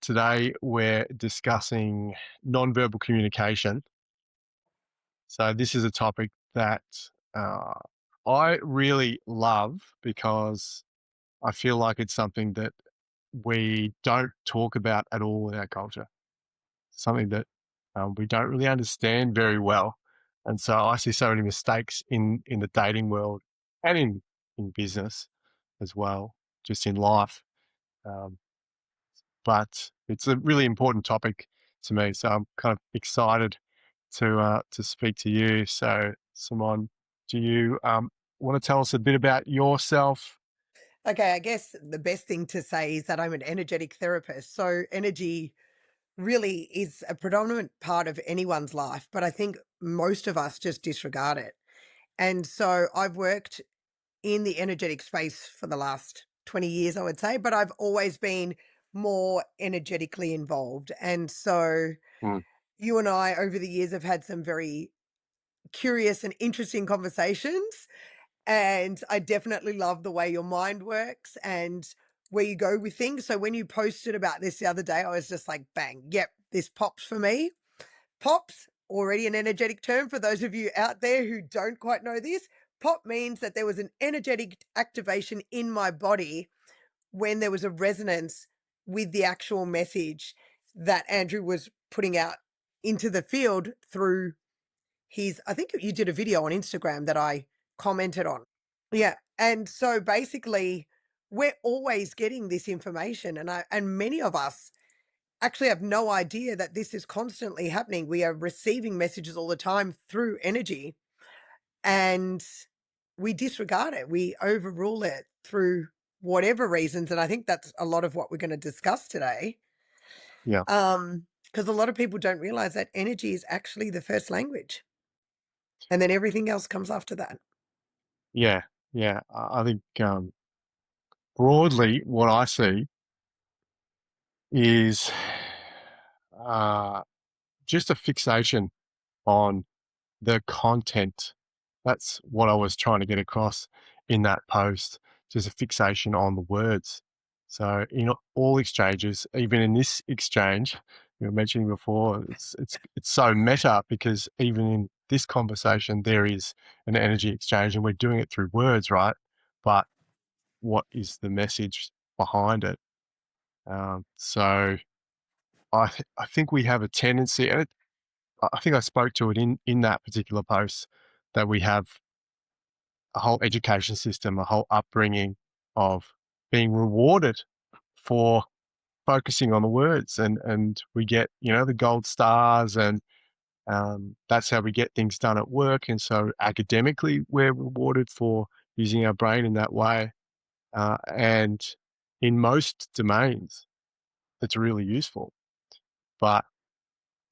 today we're discussing nonverbal communication. So this is a topic that uh, I really love because I feel like it's something that we don't talk about at all in our culture. Something that we don't really understand very well, and so I see so many mistakes in the dating world and in business as well, just in life. Um, but it's a really important topic to me. So I'm kind of excited to speak to you. So Simon, do you want to tell us a bit about yourself? Okay, I guess the best thing to say is that I'm an energetic therapist. So, energy really is a predominant part of anyone's life, but I think most of us just disregard it. And so, I've worked in the energetic space for the last 20 years, I would say, but I've always been more energetically involved. And so, Mm, you and I, over the years, have had some very curious and interesting conversations, and I definitely love the way your mind works and where you go with things. So when you posted about this the other day, I was just like, bang, yep, this pops for me. Pops, already an energetic term for those of you out there who don't quite know this. Pop means that there was an energetic activation in my body when there was a resonance with the actual message that Andrew was putting out into the field through I think you did a video on Instagram that I commented on. Yeah, and so basically, we're always getting this information, and many of us actually have no idea that this is constantly happening. We are receiving messages all the time through energy, and we disregard it. We overrule it through whatever reasons, and I think that's a lot of what we're gonna discuss today. yeah, Because a lot of people don't realize that energy is actually the first language, and then everything else comes after that. yeah, yeah. I think broadly what I see is uh, just a fixation on the content. That's what I was trying to get across in that post, just a fixation on the words. So in all exchanges, even in this exchange you were mentioning before, it's so meta because even in this conversation there is an energy exchange and we're doing it through words, right? But what is the message behind it? So I think we have a tendency, and I think I spoke to it in that particular post, that we have a whole education system, a whole upbringing of being rewarded for focusing on the words, and we get, the gold stars, and that's how we get things done at work. And so academically we're rewarded for using our brain in that way, and in most domains it's really useful, but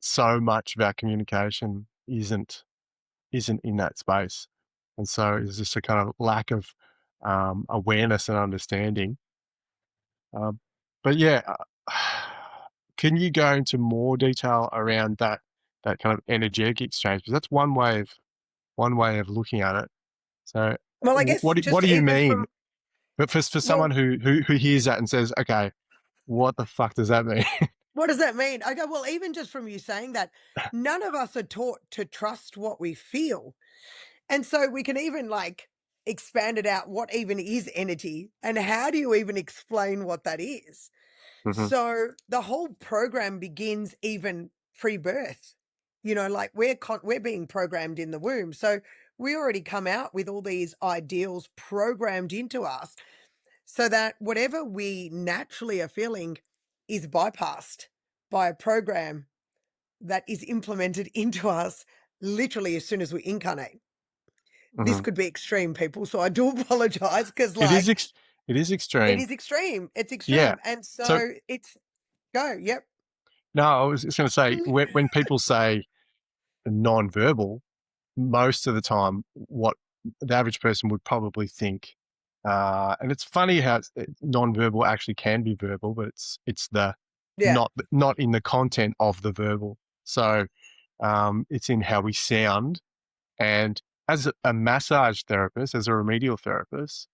so much of our communication isn't in that space. And so there's just a kind of lack of awareness and understanding. Um, but yeah, can you go into more detail around that kind of energetic exchange? Because that's one way of looking at it. So Well, I guess what just do you even mean? from But for someone well, who hears that and says, okay, what the fuck does that mean? what does that mean? I go, well, even just from you saying that, none of us are taught to trust what we feel. And so we can even like expand it out. What even is energy? And how do you even explain what that is? Hmm. So the whole program begins even pre-birth. Like we're being programmed in the womb. So we already come out with all these ideals programmed into us so that whatever we naturally are feeling is bypassed by a program that is implemented into us literally as soon as we incarnate. This Hmm. could be extreme, people, so I do apologize because, It is like, it is it extreme. is extreme. It's Yeah. extreme, and So so it's go. Yep. no, I was just going to say, when people say non-verbal, most of the time, what the average person would probably think, and it's funny how non-verbal actually can be verbal, but it's the Yeah. not in the content of the verbal. So it's in how we sound. And as a massage therapist, as a remedial therapist,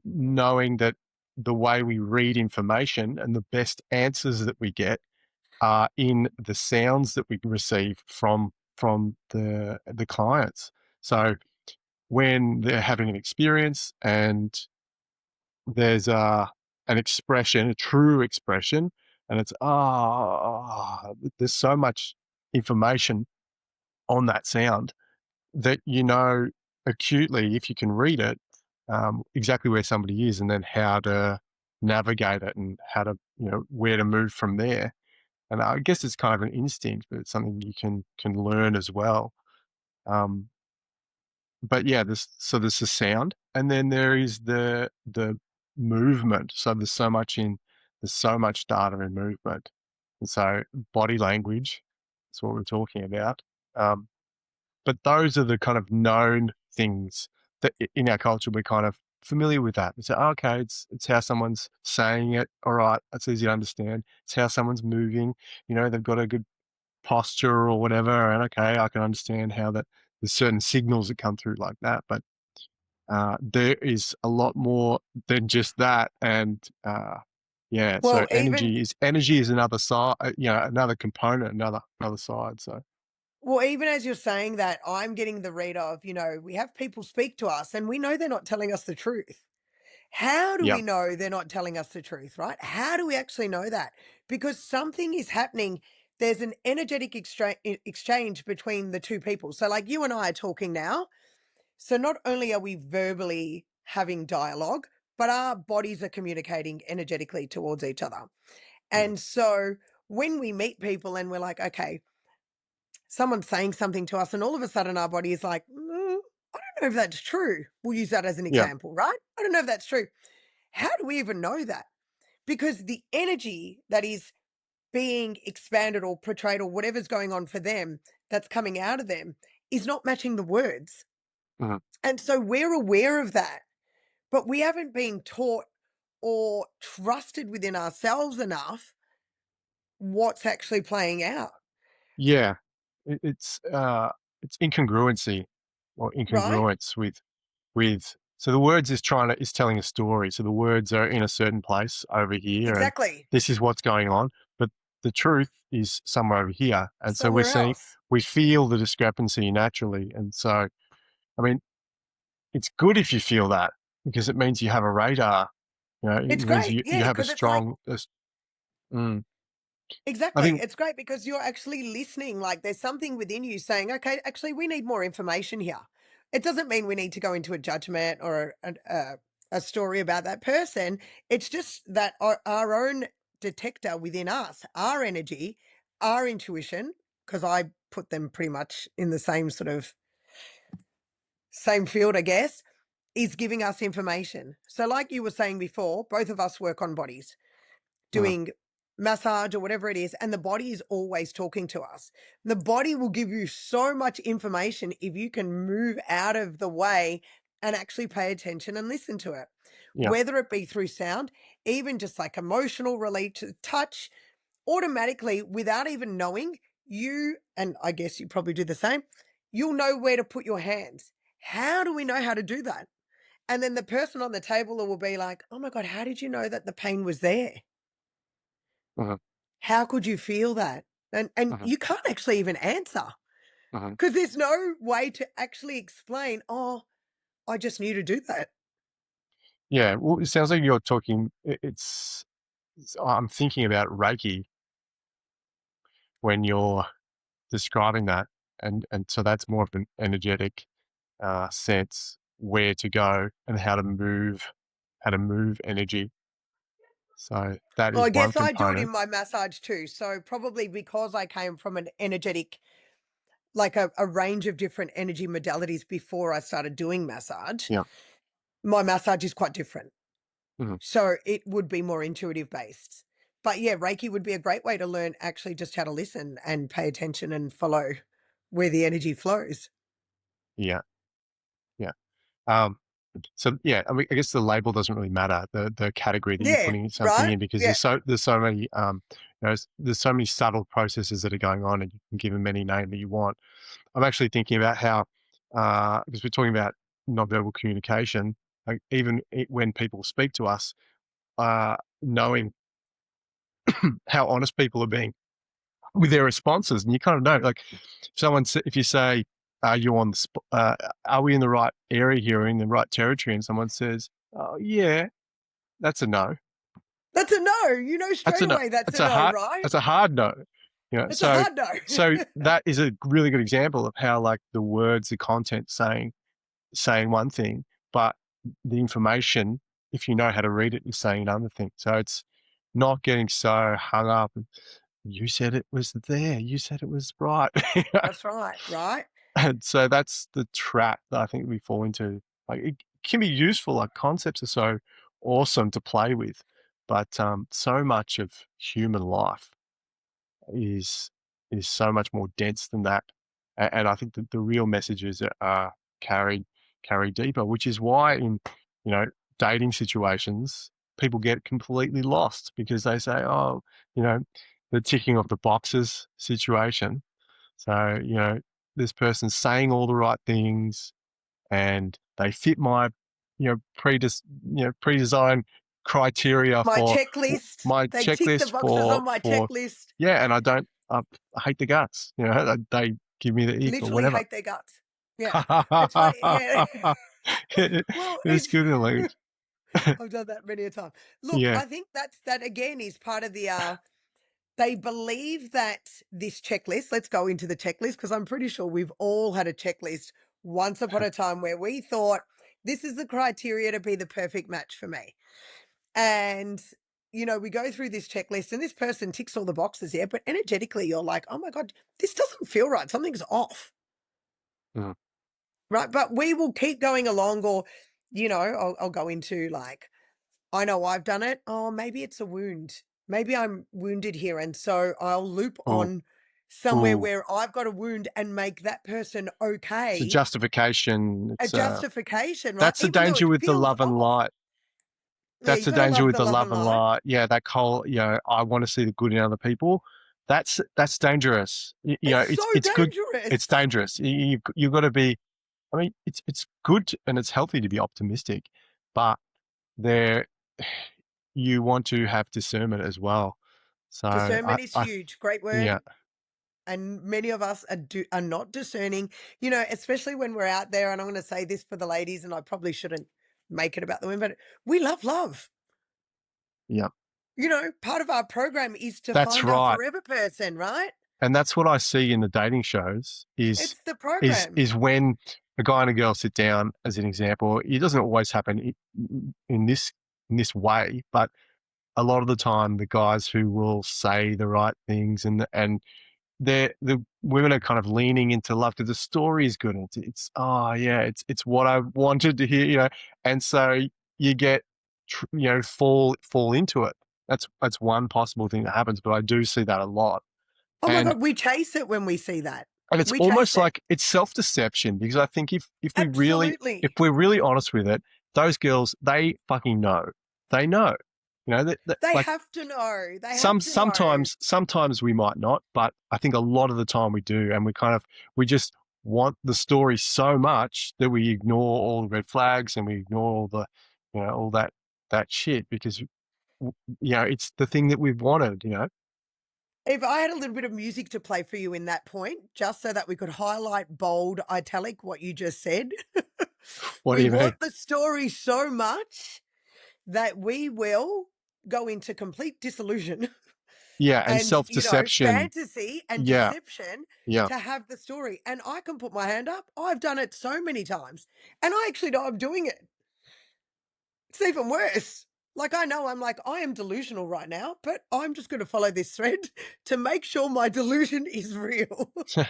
knowing that the way we read information and the best answers that we get are in the sounds that we receive from the clients. So when they're having an experience and there's an expression, a true expression, and it's there's so much information on that sound that you know acutely, if you can read it, exactly where somebody is and then how to navigate it and how to, where to move from there. And I guess it's kind of an instinct, but it's something you can learn as well. Um, but yeah, there's the sound, and then there is the movement. So there's so much data in movement, and so body language. That's what we're talking about. Um, but those are the kind of known things that in our culture we're kind of familiar with that. We say, "Oh, okay, it's how someone's saying it. All right, that's easy to understand. It's how someone's moving. They've got a good posture or whatever, and okay, I can understand how that there's certain signals that come through like that. But there is a lot more than just that, and yeah, so Well, even energy is another side, another component, another side. So well, even as you're saying that, I'm getting the read of, we have people speak to us and we know they're not telling us the truth. How do yeah, we know they're not telling us the truth, right? How do we actually know that? Because something is happening. There's an energetic exchange between the two people. So, like you and I are talking now. So, not only are we verbally having dialogue, but our bodies are communicating energetically towards each other. mhm, And so, when we meet people and we're like, okay, someone's saying something to us, and all of a sudden our body is like, I don't know if that's true. We'll use that as an yeah, example, right? I don't know if that's true. How do we even know that? Because the energy that is being expanded or portrayed or whatever's going on for them that's coming out of them is not matching the words. mhm. And so we're aware of that, but we haven't been taught or trusted within ourselves enough what's actually playing out, Yeah. It's incongruency or right? incongruence with so the words is telling a story. So the words are in a certain place over here, and Exactly. this is what's going on, but the truth is somewhere over here. And so Somewhere else. we feel the discrepancy naturally. And so, I mean, it's good if you feel that because it means you have a radar. It It's means great. you Yeah. have a Cause it's like, strong, mm, I exactly. think, It's great because you're actually listening. Like there's something within you saying, okay, actually, we need more information here. It doesn't mean we need to go into a judgment or a story about that person. It's just that our own detector within us, our energy, our intuition, because I put them pretty much in the same sort of same field, I guess, is giving us information. So, like you were saying before, both of us work on bodies mm, doing massage or whatever it is, and the body is always talking to us. The body will give you so much information if you can move out of the way and actually pay attention and listen to it, yeah, whether it be through sound, even just like emotional relate to touch, automatically without even knowing you, and I guess you probably do the same, you'll know where to put your hands. How do we know how to do that? And then the person on the table will be like, oh my God, how did you know that the pain was there? mhm, How could you feel that? And mhm, you can't actually even answer mhm. because there's no way to actually explain, "Oh, I just knew to do that." Yeah. Well, it sounds like you're talking, I'm thinking about Reiki when you're describing that, and so that's more of an energetic sense where to go and how to move energy. So that Well, is I one guess I do it in component. my massage too. So probably because I came from an energetic like a range of different energy modalities before I started doing massage, Yeah. my massage is quite different. Mhm. So it would be more intuitive based. But yeah, Reiki would be a great way to learn actually just how to listen and pay attention and follow where the energy flows. Yeah. Yeah. Um, so yeah, I mean, I guess the label doesn't really matter, the category that you're Yeah, putting something right? in, because Yeah. there's so many there's so many subtle processes that are going on, and you can give them any name that you want. I'm actually thinking about how because we're talking about nonverbal communication, like even when people speak to us, knowing how honest people are being with their responses, and you kind of know, like, if you say, "Are you on the are we in the right area here, or in the right territory?" and someone says, "Oh, yeah," that's a no. That's a no. You know That's straight a no. away that's That's a a no, hard. right? That's a hard no. It's a hard no. So that is a really good example of how, like, the words, the content saying one thing, but the information, if you know how to read it, is saying another thing. So it's not getting so hung up. You said it was there. You said it was right. That's right, right? And so that's the trap that I think we fall into. Like, it can be useful. Like, concepts are so awesome to play with, but so much of human life is so much more dense than that. And I think that the real messages are carried deeper, which is why in, you know, dating situations, people get completely lost because they say, oh, you know, the ticking of the boxes situation. So, this person's saying all the right things and they fit my, pre-designed criteria My for checklist. my They tick the checklist boxes on my for checklist. yeah, and I don't, I hate the guts, they give me the ick or Literally whatever. hate their guts. Yeah. It's funny. Yeah. Well, It's good to lose. I've done that many a time. Look, Yeah. I think that again is part of the they believe that this checklist, let's go into the checklist because I'm pretty sure we've all had a checklist once upon a time where we thought this is the criteria to be the perfect match for me. And we go through this checklist and this person ticks all the boxes here, but energetically you're like, "Oh my god, this doesn't feel right. Something's off." Mm. Right? But we will keep going along or I'll go into like I know I've done it. Oh, maybe it's a wound. Maybe I'm wounded here. And so I'll loop Ooh, on somewhere ooh. where I've got a wound and make that person It's a okay. justification. A justification, right? That's the Even though danger it with the feels love and off. light. Yeah, That's you the got to danger love with the the love love and and light. light. Yeah, that whole, I wanna see the good in other people. That's dangerous. It's so It's good. It's dangerous. dangerous. You've gotta be, I mean, it's good and it's healthy to be optimistic, but there you want to have discernment as well. So Discernment is huge. Great yeah, word. And many of us are not discerning, especially when we're out there. And I'm going to say this for the ladies, and I probably shouldn't make it about the women, but we love love. yeah, Part of our program is to that's find our right. forever person, right? And that's what I see in the dating shows is It's the program. when a guy and a girl sit down, as an example. It doesn't always happen in this way, but a lot of the time, the guys who will say the right things and the women are kind of leaning into love because the story is good. It's oh yeah, it's what I wanted to hear, and so you get fall into it. That's one possible thing that happens, but I do see that a lot. Oh my And God, we chase it when we see that. it's We chase almost it. like it's self-deception because I think if Absolutely. we're really honest with it, those girls, they fucking know. They know. That They like have to know. They have to know. sometimes we might not, but I think a lot of the time we do, and we just want the story so much that we ignore all the red flags and we ignore all the all that shit because it's the thing that we've wanted. If I had a little bit of music to play for you in that point, just so that we could highlight, bold, italic what you just said. What do We you mean? want the story so much that we will go into complete disillusion Yeah, and and, self-deception. fantasy and Yeah, deception yeah. to have the story. And I can put my hand up. I've done it so many times and I actually know I'm doing it. It's even worse. Like I know I'm like, I am delusional right now, but I'm just going to follow this thread to make sure my delusion is real. Do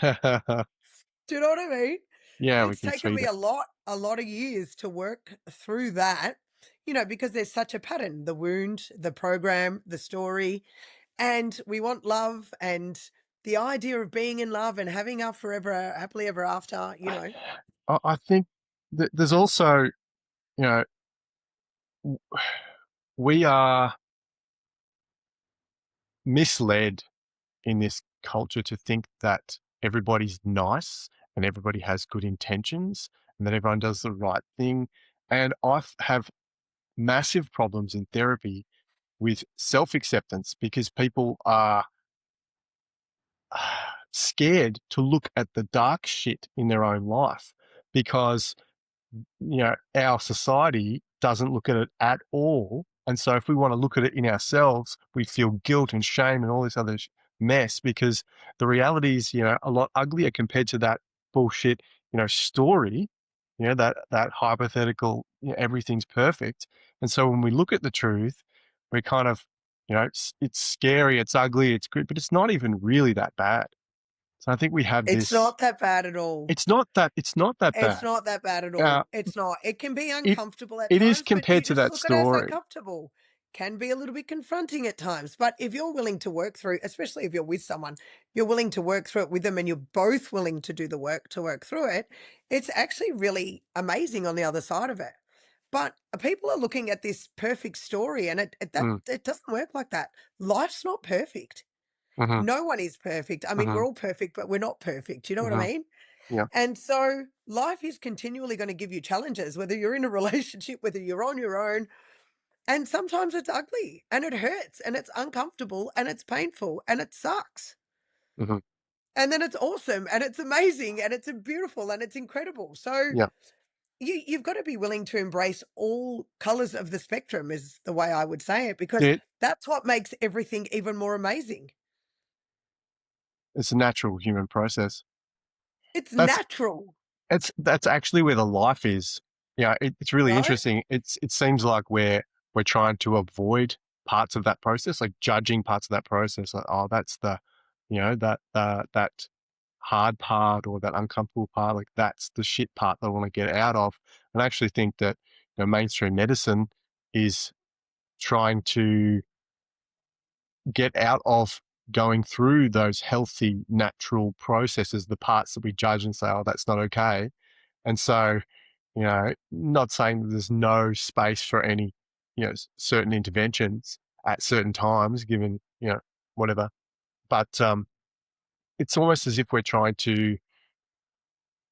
you know what I mean? Yeah, we It's can taken feed me it. a lot of years to work through that, because there's such a pattern, the wound, the program, the story, and we want love and the idea of being in love and having our forever happily ever after. I think that there's also, you know, w- we are misled in this culture to think that everybody's nice and everybody has good intentions and that everyone does the right thing. And have massive problems in therapy with self-acceptance because people are scared to look at the dark shit in their own life because our society doesn't look at it at all. And so if we want to look at it in ourselves, we feel guilt and shame and all this other mess because the reality is, a lot uglier compared to that bullshit, story, that hypothetical, everything's perfect. And so when we look at the truth, we kind of, it's scary, it's ugly, it's good, but it's not even really that bad. So I think we have It's this, not that bad at all. it's not that It's bad. not that bad at Uh, all. It's not. It can be it uncomfortable at it is times, but you compared to just that look at it as story. uncomfortable. Can be a little bit confronting at times, but if you're willing to work through, especially if you're with someone, you're willing to work through it with them and you're both willing to do the work to work through it, it's actually really amazing on the other side of it. But people are looking at this perfect story and Mm, it doesn't work like that. Life's not perfect. mhm, No one is perfect. I mean, we're mhm, all perfect, but we're not perfect. You know what I mhm. mean? Yeah, And so life is continually going to give you challenges, whether you're in a relationship, whether you're on your own. And sometimes it's ugly and it hurts and it's uncomfortable and it's painful and it sucks. mhm, And then it's awesome and it's amazing and it's beautiful and it's incredible. So yeah. you've got to be willing to embrace all colors of the spectrum, is the way I would say it, because It that's what makes everything even more amazing. it's a natural human process. It's That's natural, that's actually where the life is. Yeah, it's really right? interesting. It seems like we're trying to avoid parts of that process, like judging parts of that process. Like, oh, that's the, that hard part or that uncomfortable part. Like that's the shit part that I want to get out of. And I actually think that mainstream medicine is trying to get out of going through those healthy, natural processes, the parts that we judge and say, oh, that's not okay. And so, not saying that there's no space for any, certain interventions at certain times, given, whatever. But it's almost as if we're trying to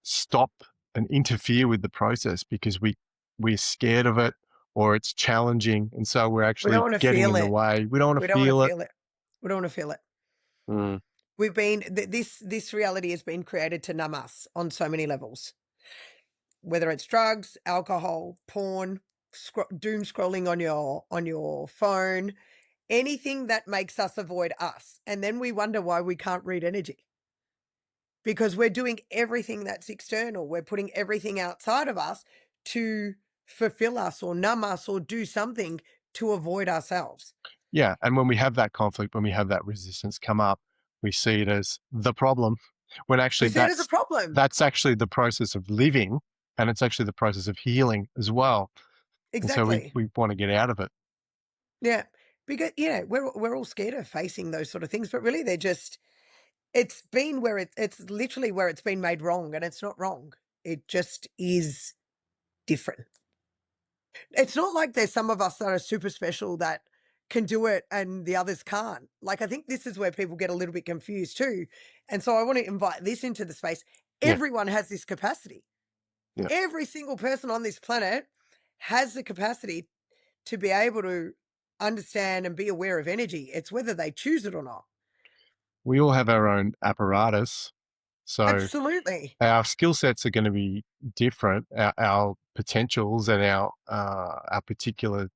stop and interfere with the process because we're scared of it or it's challenging. And so we're We don't actually want to getting feel in the it. way. We don't want We to don't want to feel it. feel it. We don't want to feel it. Mm, We've been this reality has been created to numb us on so many levels, whether it's drugs, alcohol, porn, doom scrolling on your phone, anything that makes us avoid us. And then we wonder why we can't read energy because we're doing everything that's external. We're putting everything outside of us to fulfill us or numb us or do something to avoid ourselves. yeah. And when we have that conflict, when we have that resistance come up, we see it as the problem when We actually see it as a problem. that's actually the process of living and it's actually the process of healing as well. And so Exactly. we want to get out of it. Yeah, because we're all scared of facing those sort of things, but really they're just it's literally where it's been made wrong, and it's not wrong. It just is different. It's not like there's some of us that are super special that can do it and the others can't. Like I think this is where people get a little bit confused too. And so I want to invite this into the space. Yeah. Everyone has this capacity. Yeah. Every single person on this planet has the capacity to be able to understand and be aware of energy. It's whether they choose it or not. We all have our own apparatus. So Absolutely. our skill sets are going to be different. Our potentials and our particular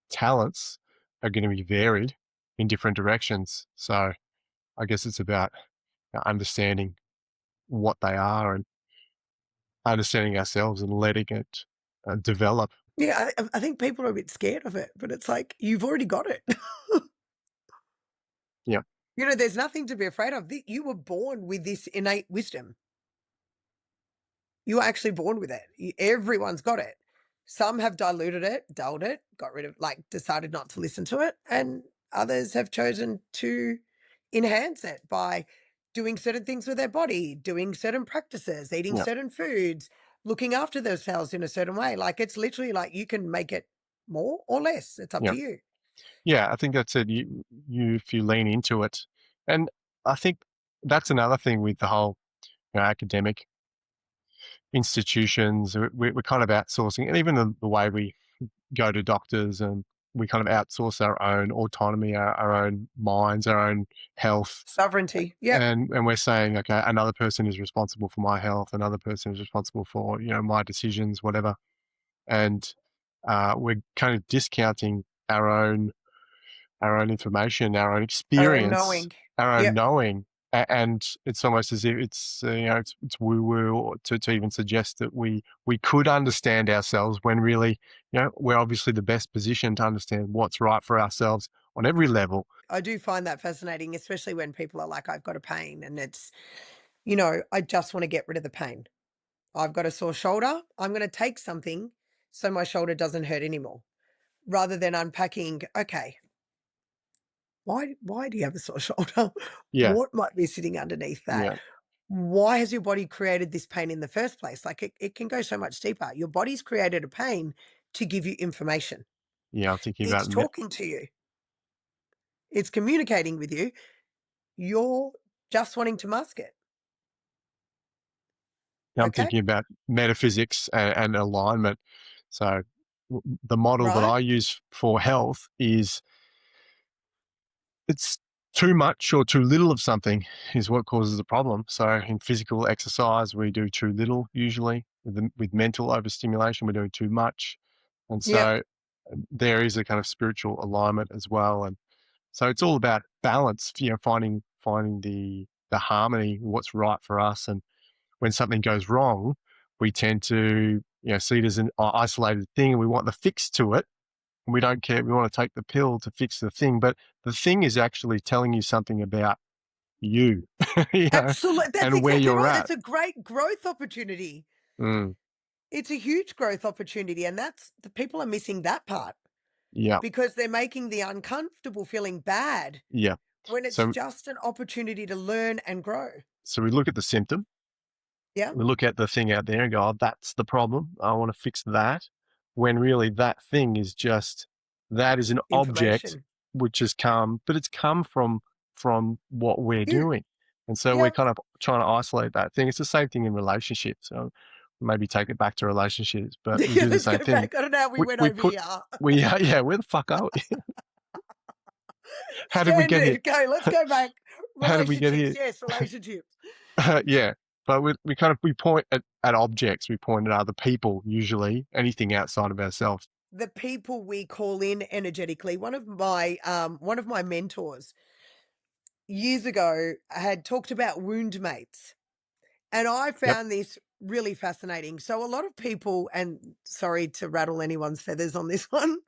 talents are going to be varied in different directions. So I guess it's about understanding what they are and understanding ourselves and letting it develop. Yeah, I think people are a bit scared of it, but it's like you've already got it. Yeah. There's nothing to be afraid of. You were born with this innate wisdom. You were actually born with it. Everyone's got it. Some have diluted it, dulled it, got rid of, like, decided not to listen to it, and others have chosen to enhance it by doing certain things with their body, doing certain practices, eating Yeah. certain foods, looking after themselves in a certain way. Like, it's literally like you can make it more or less. It's up Yeah. to you. Yeah. I think that's it. If you lean into it. And I think that's another thing with the whole academic institutions. We're kind of outsourcing, and even the way we go to doctors and we kind of outsource our own autonomy, our own minds, our own health, Sovereignty. Yep. and we're saying, okay, another person is responsible for my health, another person is responsible for my decisions, whatever, and we're kind of discounting our own information, our own Our own experience, knowing. our own Yep. knowing, and it's almost as if it's woo woo to even suggest that we could understand ourselves when really we're obviously the best position to understand what's right for ourselves on every level. I do find that fascinating, especially when people are like, I've got a pain and it's, I just want to get rid of the pain. I've got a sore shoulder. I'm going to take something so my shoulder doesn't hurt anymore rather than unpacking, okay, why do you have a sore shoulder? Yeah, What might be sitting underneath that? yeah, Why has your body created this pain in the first place? Like it can go so much deeper. Your body's created a pain to give you information. yeah. I'm thinking It's about talking to you. It's communicating with you. You're just wanting to mask it. I'm Okay. thinking about metaphysics and alignment. So the model that Right. I use for health is it's too much or too little of something is what causes a problem. So in physical exercise, we do too little usually. With mental overstimulation, we're doing too much, and Yep. so there is a kind of spiritual alignment as well. And so it's all about balance. Finding the harmony, what's right for us. And when something goes wrong, we tend to see it as an isolated thing, and we want the fix to it, we don't care. We want to take the pill to fix the thing, but the thing is actually telling you something about you, you know, Absolutely. That's and where exactly you're right. at. That's a great growth opportunity. Mm, It's a huge growth opportunity. And that's the people are missing that part yeah, because they're making the uncomfortable feeling bad yeah. when it's So, just an opportunity to learn and grow. so we look at the symptom, Yeah. we look at the thing out there and go, oh, that's the problem. I want to fix that. When really that thing is just that is an object Information. which has come, but it's come from what we're You. doing, and so we're Yep. kind of trying to isolate that thing. It's the same thing in relationships. So maybe take it back to relationships, but we Yeah, do the let's same go thing. back. I don't know how we went We over put here. yeah, where the fuck are we? How did we get here? Standard. Go. Let's go back. How did we get Relationships. here? Yes, relationships. Yeah, but we kind of we point at objects, we point at other people, usually anything outside of ourselves. The people we call in energetically. One of my mentors years ago had talked about wound mates. And I Yep. found this really fascinating. So a lot of people, and sorry to rattle anyone's feathers on this one,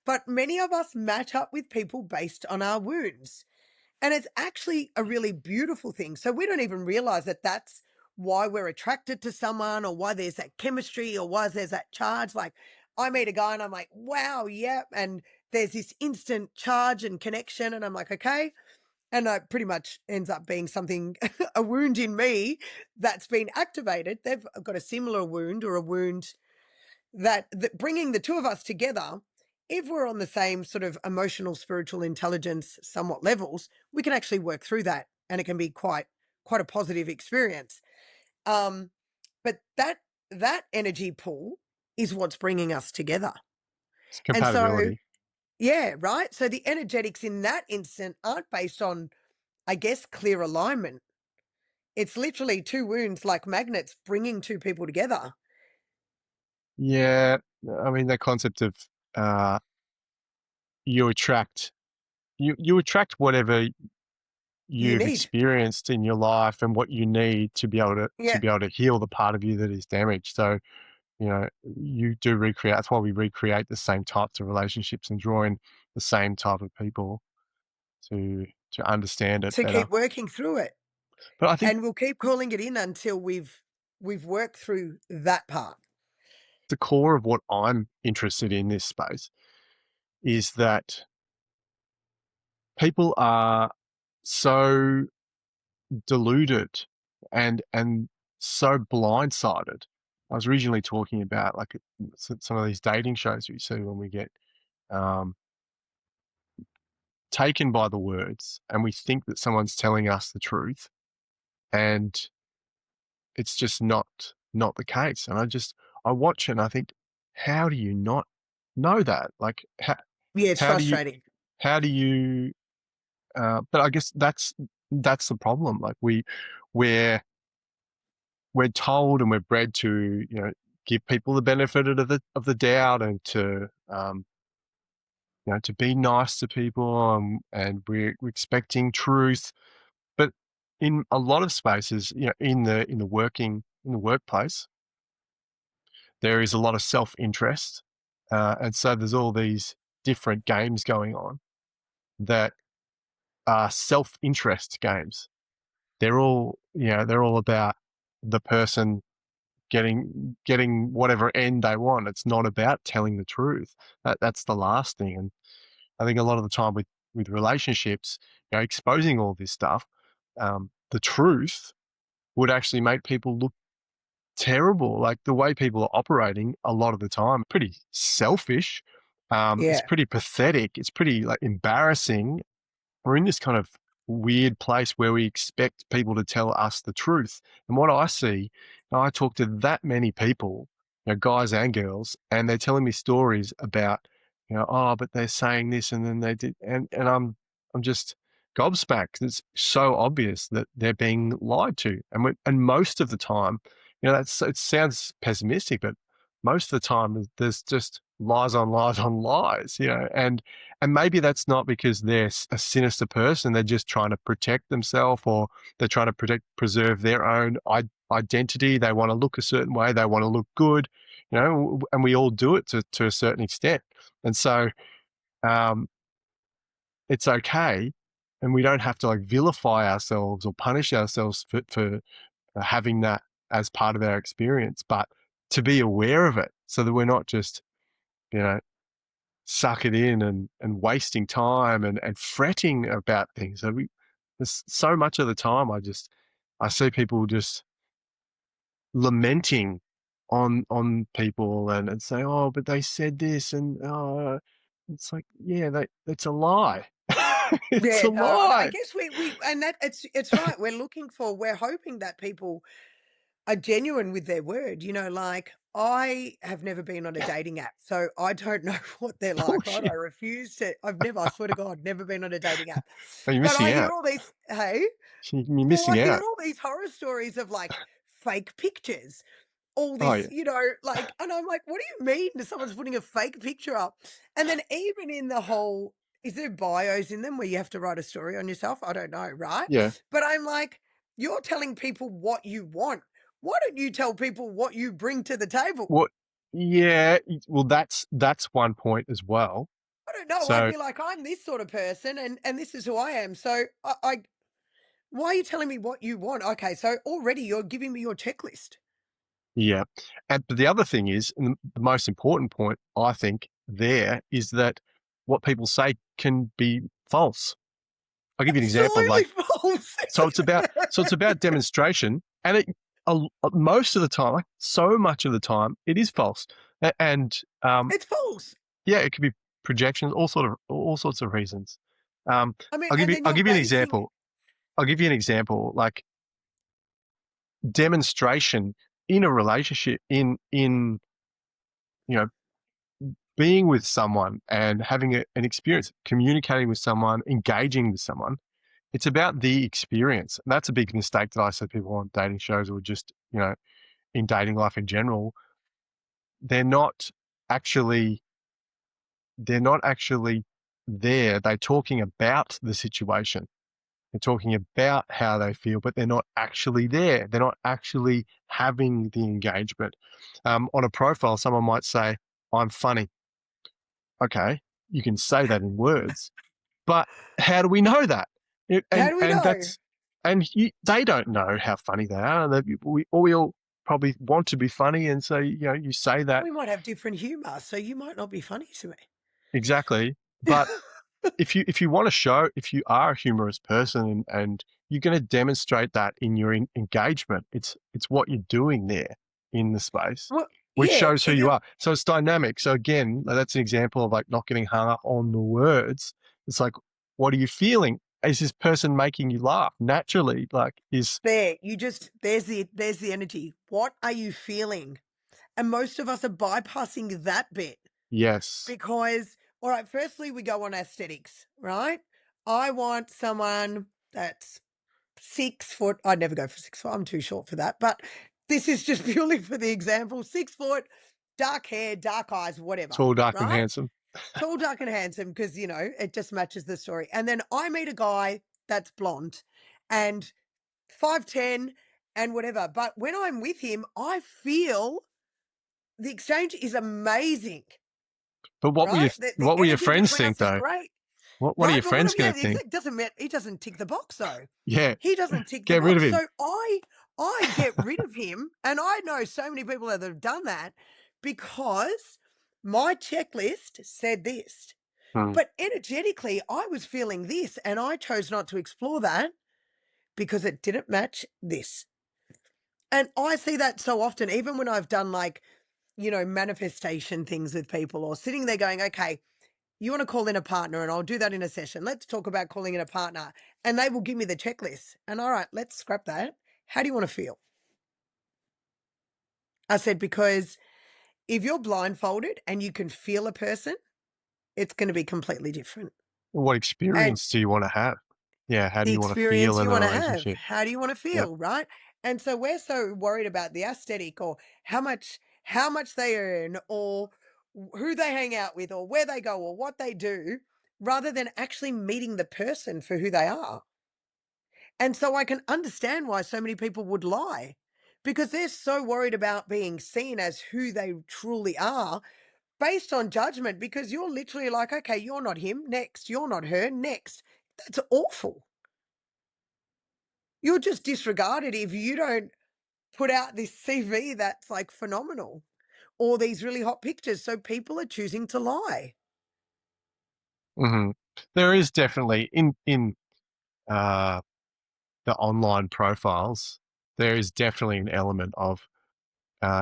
but many of us match up with people based on our wounds. And it's actually a really beautiful thing. So we don't even realize that that's why we're attracted to someone or why there's that chemistry or why there's that charge. Like I meet a guy and I'm like, wow, yeah. And there's this instant charge and connection. And I'm like, okay. And it pretty much ends up being something, a wound in me that's been activated. They've got a similar wound or a wound that bringing the two of us together, if we're on the same sort of emotional, spiritual intelligence, somewhat levels, we can actually work through that, and it can be quite a positive experience. Um, but that energy pool is what's bringing us together, It's and so compatibility. yeah, right. So the energetics in that instant aren't based on, I guess, clear alignment. It's literally two wounds like magnets bringing two people together. Yeah, I mean, that concept of, uh, you attract you attract whatever You you've need, experienced in your life and what you need to yeah, be able to heal the part of you that is damaged. So, you do recreate. That's why we recreate the same types of relationships and draw in the same type of people to understand it to better. keep working through it. But I think And we'll keep calling it in until we've worked through that part. the core of what I'm interested in this space is that people are so deluded and so blindsided. I was originally talking about like some of these dating shows we see when we get um, taken by the words and we think that someone's telling us the truth, and it's just not the case. And I watch it and I think, how do you not know that? Like, Yeah, it's How do you frustrating. how do you but I guess that's the problem. Like we're we're told and we're bred to, give people the benefit of the doubt and to to be nice to people, and we're expecting truth. But in a lot of spaces, in the workplace, there is a lot of self-interest, and so there's all these different games going on that are self-interest games. They're all about the person getting whatever end they want. It's not about telling the truth. That's the last thing. And I think a lot of the time with relationships, exposing all this stuff, the truth would actually make people look terrible. Like the way people are operating a lot of the time, pretty selfish. It's Yeah. pretty pathetic. It's pretty like embarrassing. We're in this kind of weird place where we expect people to tell us the truth. And what I see, I talk to that many people, guys and girls, and they're telling me stories about, oh, but they're saying this and then they did, and I'm just gobsmacked. It's so obvious that they're being lied to, and most of the time, it sounds pessimistic, but most of the time there's just lies on lies on lies, and maybe that's not because they're a sinister person. They're just trying to protect themselves, or they're trying to preserve their own identity. They want to look a certain way. They want to look good, and we all do it to a certain extent. And so um, it's okay. And we don't have to like vilify ourselves or punish ourselves for having that as part of our experience, but to be aware of it so that we're not just, you know, suck it in and wasting time and fretting about things. So there's so much of the time I see people just lamenting on people and say, oh, but they said this, and it's like, yeah, that's a lie. It's Yeah, a no, and I lie. guess we and that it's right. We're hoping that people are genuine with their word. Like I have never been on a dating app, so I don't know what they're like, right? I Bullshit. refuse to. I swear to God, never been on a dating app. Oh, you're But missing I hear out. all these, hey, You're well, I missing hear out. all these horror stories of like fake pictures, all Oh this, yeah, like, and I'm like, what do you mean that someone's putting a fake picture up? And then even in the whole, is there bios in them where you have to write a story on yourself? I don't know, right? yeah. But I'm like, you're telling people what you want. Why don't you tell people what you bring to the table? What? Yeah. Well, that's one point as well. I don't know. I'd So be like, I'm this sort of person, and this is who I am. So why are you telling me what you want? Okay, so already you're giving me your checklist. yeah, and but the other thing is, and the most important point I think there is that what people say can be false. I'll give you an example. Absolutely Like, false. so it's about demonstration, and most of the time, like so much of the time, it is false. And It's false. yeah, it could be projections, all sorts of reasons. Um, I mean, I'll give and you then I'll you're give you an basing. example. I'll give you an example. Like demonstration in a relationship, in you know being with someone and having an experience, communicating with someone, engaging with someone. It's about the experience. And that's a big mistake that I see people on dating shows or just, in dating life in general. They're not actually, they're not actually there. They're talking about the situation. They're talking about how they feel, but they're not actually there. They're not actually having the engagement. On a profile, someone might say, I'm funny. Okay, you can say that in words, but how do we know that? It- How And do we and know? that's and they don't know how funny they are. We all probably want to be funny, and so you say that We might have different humor, so you might not be funny to exactly. me. But if you want to show if you are a humorous person and you're going to demonstrate that in your engagement, it's what you're doing there in the space, Well, which yeah, shows who you are. So it's dynamic. So again, that's an example of like not getting hung up on the words. It's like, what are you feeling? Is this person making you laugh naturally? Like, is there, you just there's the energy. What are you feeling? And most of us are bypassing that bit yes, because All right, firstly, we go on aesthetics, right? I want someone that's 6 foot. I'd never go for 6 foot. I'm too short for that. But this is just purely for the example. 6 foot, dark hair, dark eyes, whatever, Tall, dark, and right? handsome. Tall, dark, and handsome because, it just matches the story. And then I meet a guy that's blonde and 5'10" and whatever. But when I'm with him, I feel the exchange is amazing, But right? The what will your energy friends between think us is though? great. What are Right, your but what friends if yeah, going to think? it doesn't he doesn't tick the box though. Yeah, He doesn't tick the get rid of box. him. So I get rid of him, and I know so many people that have done that because my checklist said this. Hmm. But energetically, I was feeling this, and I chose not to explore that because it didn't match this. And I see that so often, even when I've done like, manifestation things with people or sitting there going, okay, you want to call in a partner, and I'll do that in a session. Let's talk about calling in a partner. And they will give me the checklist. And all right, let's scrap that. How do you want to feel? I said, because if you're blindfolded and you can feel a person, it's going to be completely different. What And experience do you want to have? Yeah, how do the you want to feel experience in you a want to have, relationship? how do you want to Yep. feel? Right. And so we're so worried about the aesthetic or how much they earn or who they hang out with or where they go or what they do rather than actually meeting the person for who they are. And so I can understand why so many people would lie because they're so worried about being seen as who they truly are based on judgment because you're literally like, okay, you're not him. Next. You're not her. Next. That's awful. You're just disregarded if you don't put out this CV that's like phenomenal or these really hot pictures. So people are choosing to lie. Hmm. There is definitely in uh, the online profiles, there is definitely an element of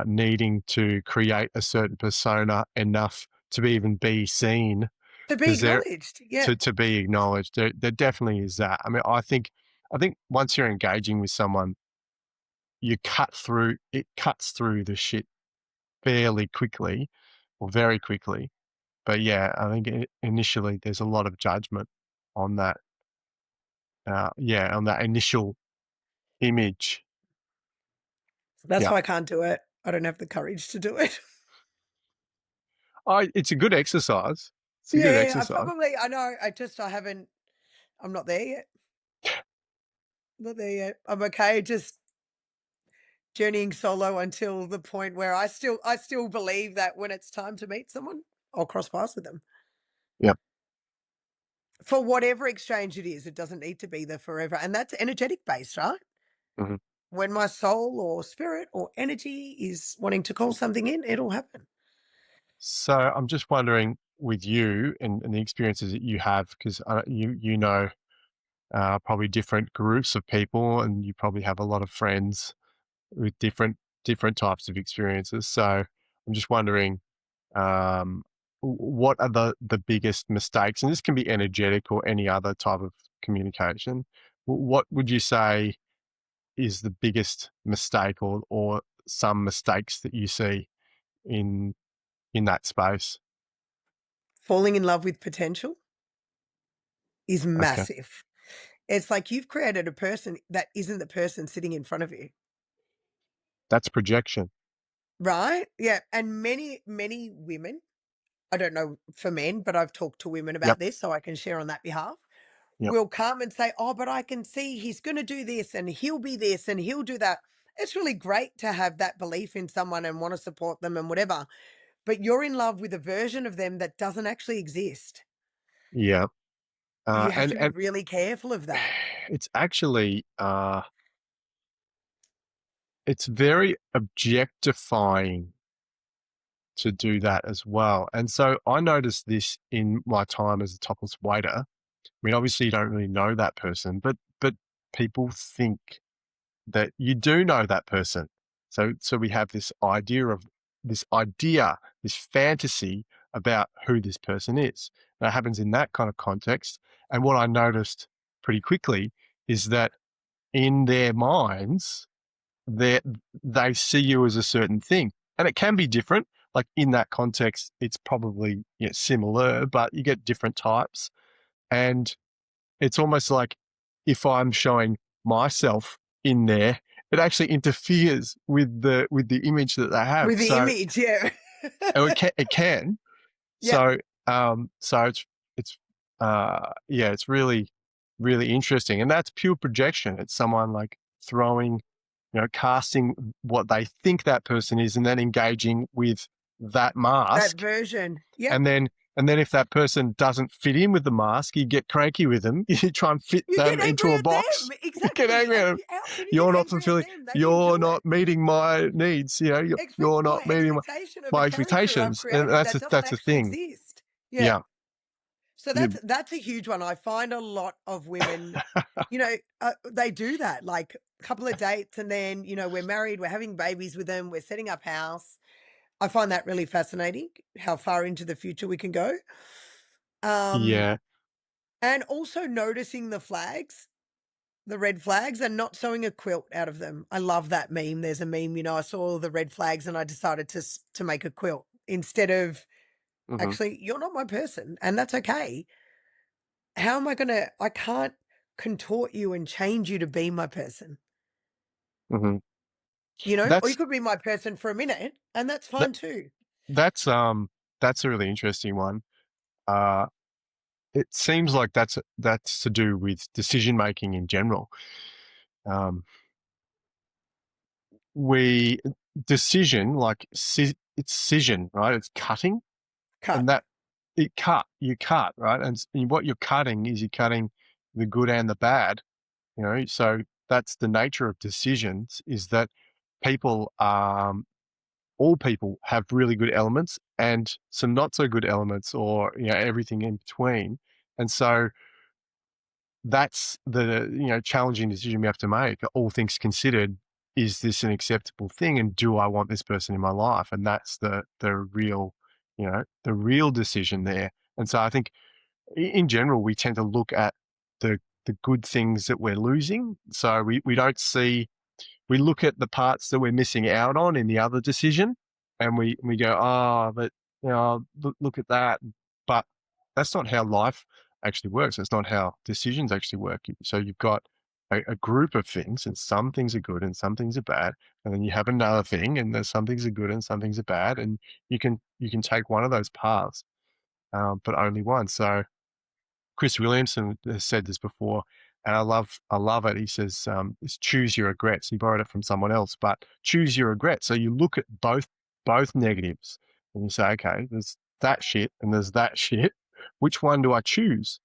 needing to create a certain persona enough to even be seen To be because they're acknowledged. Yeah. to be acknowledged. There definitely is that. I mean, I think once you're engaging with someone, it cuts through the shit fairly quickly or very quickly. But yeah, I think initially there's a lot of judgment on that. Yeah, on that initial image. That's Yeah, why I can't do it. I don't have the courage to do it. it's a good exercise. It's a Yeah, good yeah, yeah, exercise. I know, I haven't I'm not there yet. Not there yet. I'm okay, just journeying solo until the point where I still believe that when it's time to meet someone, I'll cross paths with them. Yeah. For whatever exchange it is, it doesn't need to be there forever, and that's energetic based, right? Mhm. When my soul or spirit or energy is wanting to call something in, it'll happen. So I'm just wondering with you and the experiences that you have, because you know probably different groups of people, and you probably have a lot of friends with different types of experiences. So I'm just wondering, what are the biggest mistakes? And this can be energetic or any other type of communication. What would you say is the biggest mistake, or some mistakes that you see in that space? Falling in love with potential is Okay, massive. It's like you've created a person that isn't the person sitting in front of you. that's projection. Right? Yeah. And many, many women, I don't know for men, but I've talked to women Yep, about this, so I can share on that behalf. yep, Will come and say, oh, but I can see he's going to do this and he'll be this and he'll do that. It's really great to have that belief in someone and want to support them and whatever. But you're in love with a version of them that doesn't actually exist. yeah. You have And to be really careful of that. it's actually it's very objectifying to do that as well. And so I noticed this in my time as a topless waiter. I mean, obviously you don't really know that person, but people think that you do know that person. So we have this fantasy about who this person is. That happens in that kind of context. And what I noticed pretty quickly is that in their minds, they they see you as a certain thing, and it can be different. like in that context, it's probably similar, but you get different types. And it's almost like if I'm showing myself in there, it actually interferes with the image that they have. With the So image, yeah. oh, it can. Yeah, So so it's yeah, it's really really interesting, and that's pure projection. It's someone like throwing, casting what they think that person is, and then engaging with that that mask, version. Yep. and then if that person doesn't fit in with the mask, you get cranky with them. You try and fit You them get into angry a at box. them. You get Exactly. angry at Like, them. how can you You're get not angry at fulfilling. them? They didn't You're do not it. meeting my needs. You're My not meeting expectation of a my character I've expectations, and created that doesn't that's a actually thing. exist. Yeah. Yeah. So You- that's a huge one. I find a lot of women, they do that. Like a couple of dates, and then we're married, we're having babies with them, we're setting up house. I find that really fascinating. How far into the future we can go. Um, yeah. and also noticing the flags, the red flags, and not sewing a quilt out of them. I love that meme. There's a meme. I saw the red flags and I decided to make a quilt instead of Hmm. actually, you're not my person, and that's okay. How am I gonna I can't contort you and change you to be my person, Hmm. Or you That's could be my person for a minute, and that's that fine too. that's that's a really interesting one. Uh, it seems like that's to do with decision making in general. Um, we decision like it's scission, right? It's cutting, Cut. and that you cut, right? And what you're cutting is you're cutting the good and the bad. So that's the nature of decisions. Is that people all people have really good elements and some not so good elements, or everything in between. And so that's the challenging decision we have to make, all things considered. Is this an acceptable thing, and do I want this person in my life? And that's the real the real decision there. And so I think in general we tend to look at the good things that we're losing, so we don't see, we look at the parts that we're missing out on in the other decision, and we go, oh, but look at that. But that's not how life actually works. That's not how decisions actually work. So you've got a group of things, and some things are good and some things are bad, and then you have another thing, and there's some things are good and some things are bad, and you can take one of those paths, but only one. So Chris Williamson has said this before, and I love it. He says, it's choose your regrets. He borrowed it from someone else, but choose your regrets. So you look at both negatives, and you say, okay, there's that shit and there's that shit. Which one do I choose?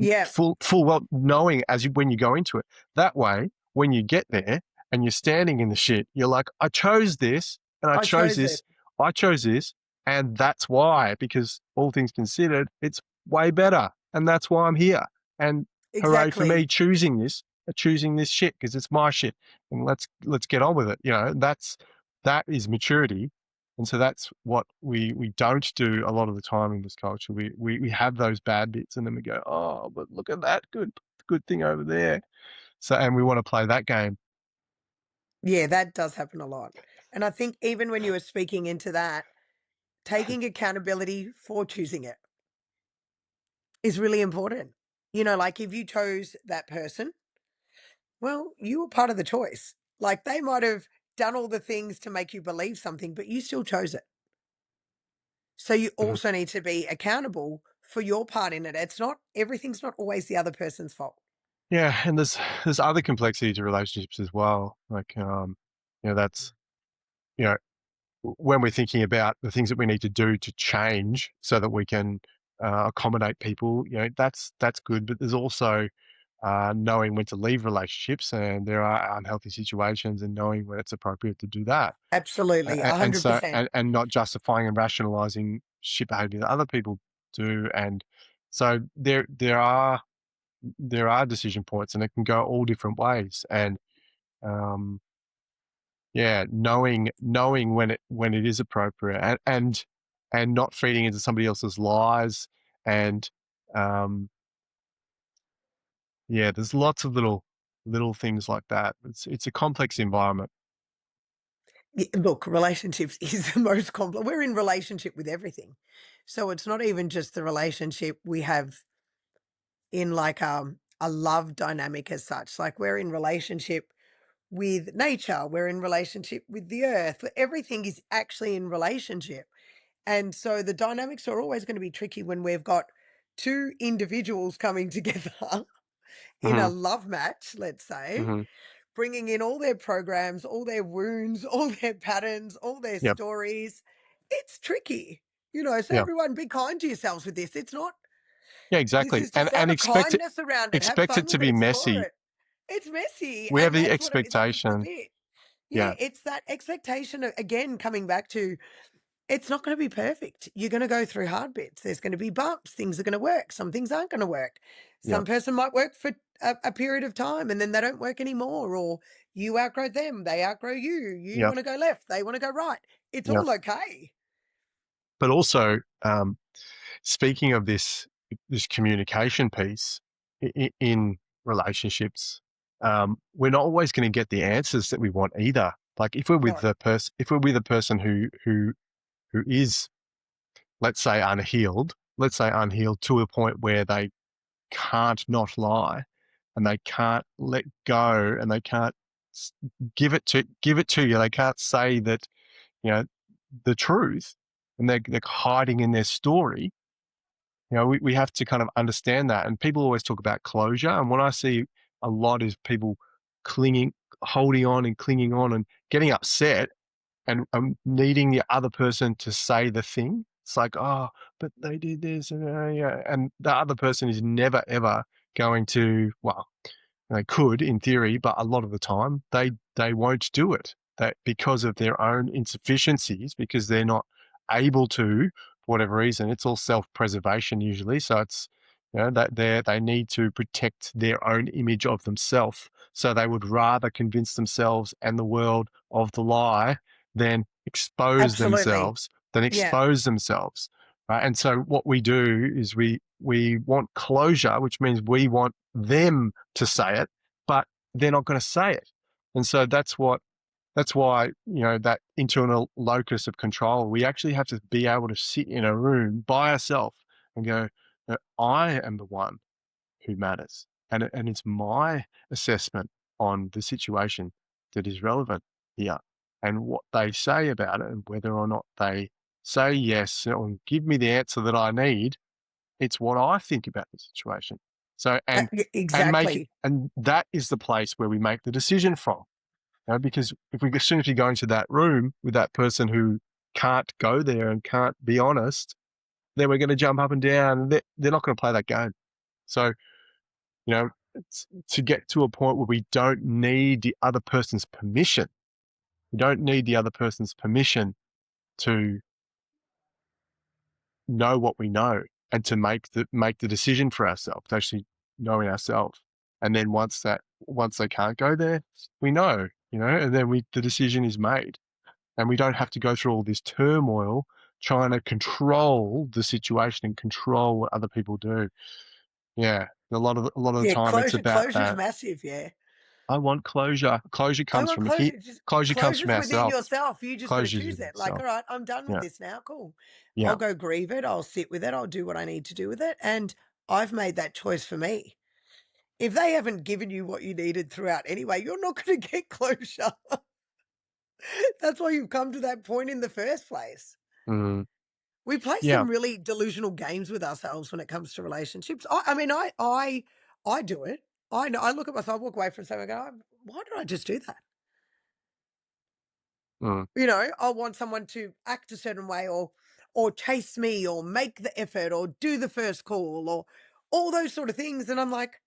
Yeah, Full well knowing when you go into it. That way, when you get there and you're standing in the shit, you're like, I chose this and I I chose chose it. this, I chose this, and that's why, because all things considered, it's way better. And that's why I'm here. And hooray for me Exactly. choosing this shit, because it's my shit. And let's get on with it. That is maturity. And so that's what we don't do a lot of the time in this culture. We have those bad bits, and then we go, oh, but look at that good thing over there. So, and we want to play that game. Yeah, that does happen a lot. And I think even when you were speaking into that, taking accountability for choosing it is really important. Like if you chose that person, well, you were part of the choice. Like they might have done all the things to make you believe something, but you still chose it. So you Mhm. also need to be accountable for your part in it. Everything's not always the other person's fault. Yeah, and there's other complexity to relationships as well. Like, that's you know when we're thinking about the things that we need to do to change so that we can accommodate people, that's good. But there's also knowing when to leave relationships, and there are unhealthy situations, and knowing when it's appropriate to do that. Absolutely, And so, 100%. and not justifying and rationalizing shit behavior that other people do. And so there are decision points, and it can go all different ways. And um, yeah, knowing when it is appropriate, and not feeding into somebody else's lies. And yeah, there's lots of little things like that. It's a complex environment. Look, relationships is the most complex. We're in relationship with everything. So it's not even just the relationship we have in like a love dynamic as such. Like we're in relationship with nature, we're in relationship with the earth. Everything is actually in relationship. And so the dynamics are always going to be tricky when we've got two individuals coming together in a Mhm, love match, let's say, mhm. bringing in all their programs, all their wounds, all their patterns, all their Yep, stories. It's tricky. So yeah. everyone be kind to yourselves with this. It's not, Yeah, this exactly, is just and have a kindness around it. Have expect it fun to with it. be Explore messy. it. It's messy. We have And the that's the expectation. bit. Yeah, Yeah, it's that expectation of, again, coming back to it's not going to be perfect. You're going to go through hard bits. There's going to be bumps. Things are going to work. Some things aren't going to work. yeah, Some person might work for a period of time and then they don't work anymore, or you outgrow them. They outgrow you. You yeah, want to go left. They want to go right. It's yeah. all okay. But also, speaking of this communication piece in relationships, we're not always going to get the answers that we want either. Like No, if we're with a person who is, let's say unhealed to a point where they can't not lie, and they can't let go, and they can't give it to you. They can't say that, you know, the truth, and they're hiding in their story. We have to kind of understand that. And people always talk about closure. And what I see a lot is people clinging, holding on and clinging on and getting upset and needing the other person to say the thing. It's like, oh, but they did this. And, yeah. And the other person is never, ever going to, well, they could in theory, but a lot of the time they won't do it. That because of their own insufficiencies, because they're not able to, for whatever reason. It's all self-preservation usually. So it's, that they need to protect their own image of themselves. So they would rather convince themselves and the world of the lie than absolutely. Yeah. expose themselves. Right. And so what we do is we want closure, which means we want them to say it, but they're not going to say it. And so that's why, that internal locus of control, we actually have to be able to sit in a room by ourselves and go, "No, I am the one who matters. And it's my assessment on the situation that is relevant here. And what they say about it, and whether or not they say yes or give me the answer that I need, it's what I think about the situation. So, Exactly. and that is the place where we make the decision from. Because as soon as we go into that room with that person who can't go there and can't be honest, then we're going to jump up and down. And they're not going to play that game. So, to get to a point where we don't need the other person's permission. We don't need the other person's permission to know what we know and to make the decision for ourselves, actually knowing ourselves. And then once they can't go there, we know, and then the decision is made. And we don't have to go through all this turmoil trying to control the situation and control what other people do. Yeah. A lot of the Yeah. time it's about Closure's that. massive. Yeah. I want closure. I want closure. Just Closure comes from closure's within ourselves. yourself. You just got to Closure is choose with it. Like, yourself. all right, I'm done with Yeah. this now. Cool. I'll Yeah. go grieve it. I'll sit with it. I'll do what I need to do with it. And I've made that choice for me. If they haven't given you what you needed throughout anyway, you're not going to get closure. That's why you've come to that point in the first place. Mm, We play yeah. some really delusional games with ourselves when it comes to relationships. I mean, I do it. I know. I look at myself, walk away from something, and go, "Why did I just do that?" Mm, I want someone to act a certain way, or chase me, or make the effort, or do the first call, or all those sort of things. And I'm like,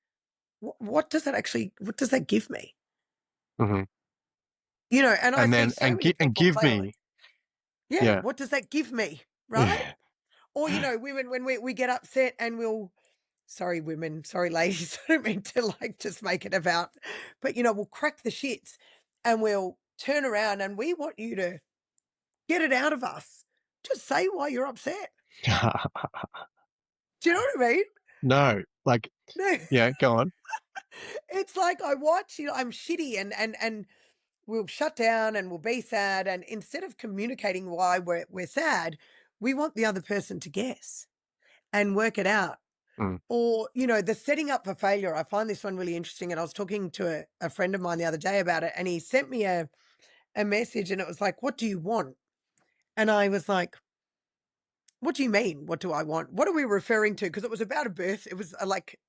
what does that actually? What does that give me? mhm. And I see so many And people give play like, me, yeah, yeah. what does that give me? Right? Yeah. Or, women, when we get upset and sorry, women, sorry, ladies, I don't mean to like just make it about, but, we'll crack the shits and we'll turn around and we want you to get it out of us. Just say why you're upset. Do you know what I mean? No, like, No, yeah, go on. it's like I watch, I'm shitty and we'll shut down and we'll be sad. And instead of communicating why we're sad, we want the other person to guess and work it out. mm, Or, you know, the setting up for failure. I find this one really interesting. And I was talking to a friend of mine the other day about it, and he sent me a message and it was like, "What do you want?" And I was like, "What do you mean? What do I want? What are we referring to?" Because it was about a birth. It was like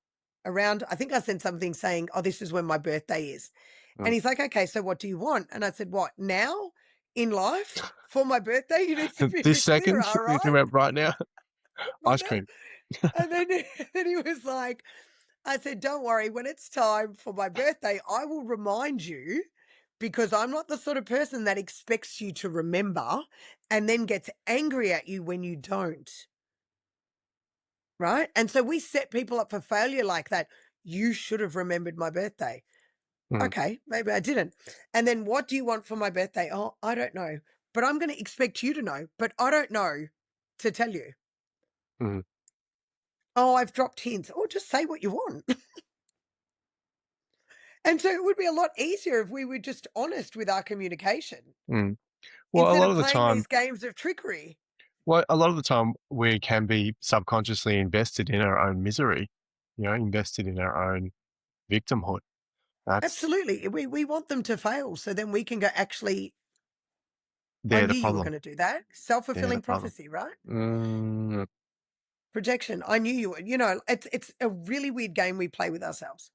around, I think I sent something saying, "Oh, this is when my birthday is." And mm. he's like, "Okay, so what do you want?" And I said, "What, now in life for my birthday? You need to be a This bit clearer, second, all you're talking right?" about right now, You ice know? cream. And then, then he was like, I said, "Don't worry, when it's time for my birthday, I will remind you because I'm not the sort of person that expects you to remember and then gets angry at you when you don't." Right? And so we set people up for failure like that. "You should have remembered my birthday." Mm, Okay, maybe I didn't. And then, "What do you want for my birthday?" "Oh, I don't know, but I'm going to expect you to know, but I don't know to tell you." mm, "Oh, I've dropped hints." "Or just say what you want." And so it would be a lot easier if we were just honest with our communication mm. Well, a instead lot of of the playing time these games of trickery. we can be subconsciously invested in our own misery, invested in our own victimhood. That's Absolutely. We want them to fail so then we can go, "Actually, I they're knew the you were problem. going to do that." They're the Self-fulfilling problem. prophecy, right? Mm, Projection. I knew you were, you know, it's a really weird game we play with ourselves.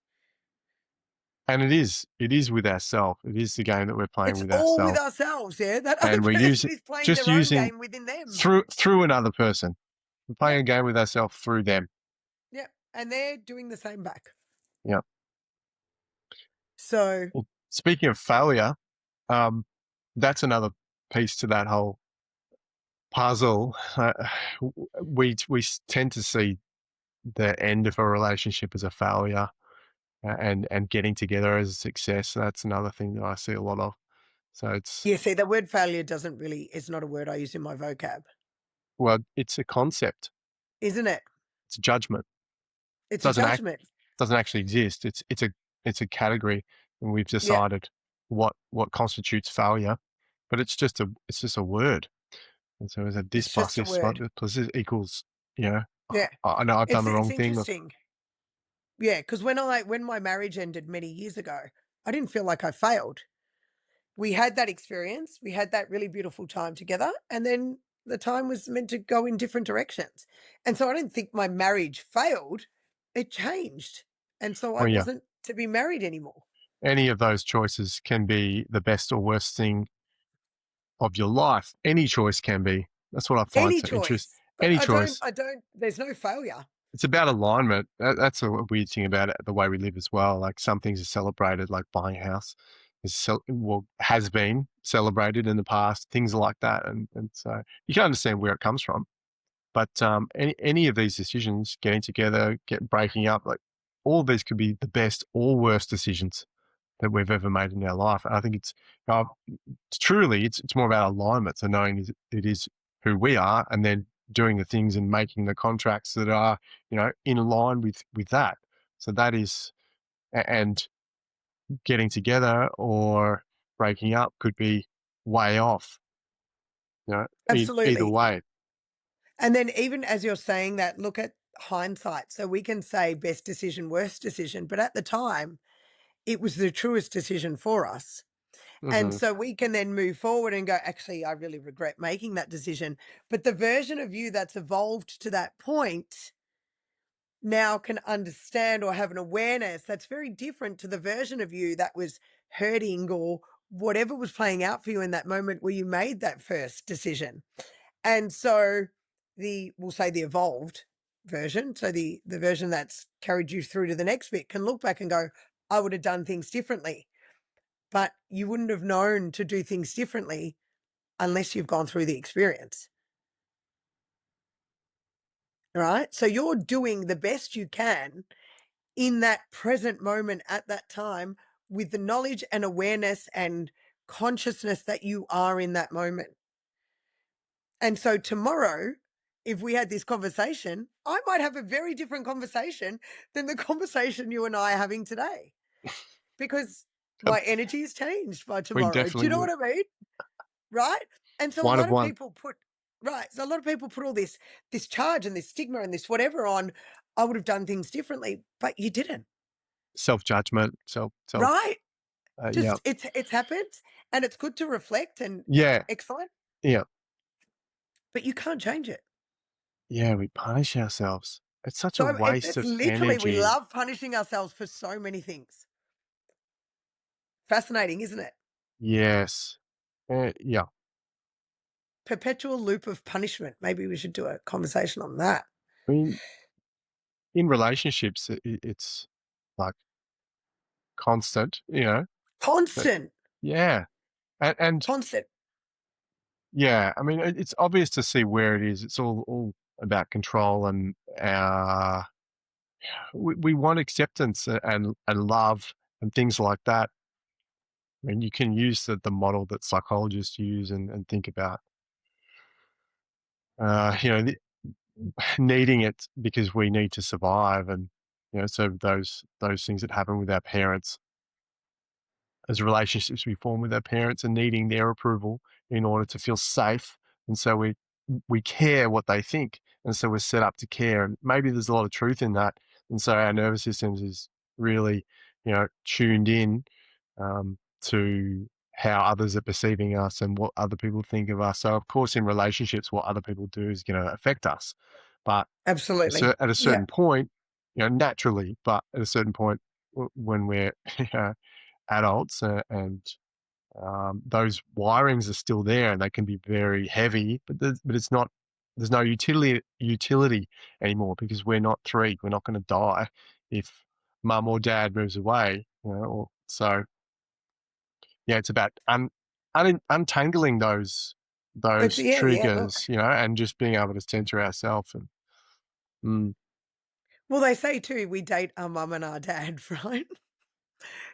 and it is with ourself. It is the game that we're playing It's with all with ourself, ourselves, yeah? That other and we're person using is playing just their own using game within them. through another person. We're Yep, playing a game with ourselves through them. yep, and they're doing the same back. Yeah. So, Well, speaking of failure, um, that's another piece to that whole puzzle. We tend to see the end of a relationship as a failure, and getting together as a success. That's another thing that I see a lot of. So it's yeah, see, the word failure doesn't really is not a word I use in my vocab, well, it's a concept. isn't it? It's a judgment. It's a Doesn't act judgment. doesn't actually exist. It's a category, and we've Yeah, decided what constitutes failure, but it's just a word. And so is that this it's plus just a this word. plus this equals, you know, Yeah. I know I've done the It's wrong thing. interesting. Yeah, because when my marriage ended many years ago, I didn't feel like I failed. We had that experience, we had that really beautiful time together, and then the time was meant to go in different directions. And so I don't think my marriage failed, it changed. And so I Well, yeah, wasn't to be married anymore. any of those choices can be the best or worst thing of your life. Any choice can be. That's what I find Any so interesting. choice, but Any choice. I don't there's no failure. It's about alignment. That's a weird thing about it, the way we live as well. Like some things are celebrated, like buying a house has been celebrated in the past, things like that. And so you can understand where it comes from. But any of these decisions, getting together, breaking up, like all of these could be the best or worst decisions that we've ever made in our life. And I think uh, it's more about alignment. So knowing it is who we are, and then doing the things and making the contracts that are, in line with that. So that is, and getting together or breaking up could be way off, either Absolutely. way. And then even as you're saying that, look at hindsight. So we can say best decision, worst decision, but at the time, it was the truest decision for us. And Hmm. so we can then move forward and go, "Actually, I really regret making that decision." But the version of you that's evolved to that point now can understand or have an awareness that's very different to the version of you that was hurting or whatever was playing out for you in that moment where you made that first decision. And so we'll say the evolved version, so the version that's carried you through to the next bit can look back and go, "I would have done things differently." But you wouldn't have known to do things differently unless you've gone through the experience, right? So you're doing the best you can in that present moment at that time with the knowledge and awareness and consciousness that you are in that moment. And so tomorrow, if we had this conversation, I might have a very different conversation than the conversation you and I are having today. Because my energy has changed by We tomorrow. Do definitely you know would. what I mean? Right? And so a One of lot of one. people put right, so a lot of people put all this charge and this stigma and this whatever on, "I would have done things differently," but you didn't, Self-judgment, right? yeah. Just it's happened, and it's good to reflect, and that's Yeah, excellent, yeah. but you can't change it. Yeah, we punish ourselves. It's such a So waste it's of literally we energy. love punishing ourselves for so many things. Fascinating, isn't it? Yes. Yeah. Perpetual loop of punishment. Maybe we should do a conversation on that. I mean, in relationships, it's like constant, but Constant, yeah. And constant. yeah, I mean, it's obvious to see where it is. It's all about control and we want acceptance and love and things like that. I mean, you can use the model that psychologists use and think about, the, needing it because we need to survive, and so those things that happen with our parents, as relationships we form with our parents, and needing their approval in order to feel safe, and so we care what they think, and so we're set up to care, and maybe there's a lot of truth in that, and so our nervous systems is really tuned in to how others are perceiving us and what other people think of us. So of course in relationships what other people do is going to affect us, but Absolutely. at a Yeah. certain point, naturally, but at a certain point, when we're adults, and those wirings are still there, and they can be very heavy, but it's not. There's no utility anymore because we're not three. We're not going to die if mum or dad moves away. So yeah, it's about untangling It's those yeah, yeah, look. triggers, and just being able to center ourselves and. Mm, Well, they say too, we date our mum and our dad, right?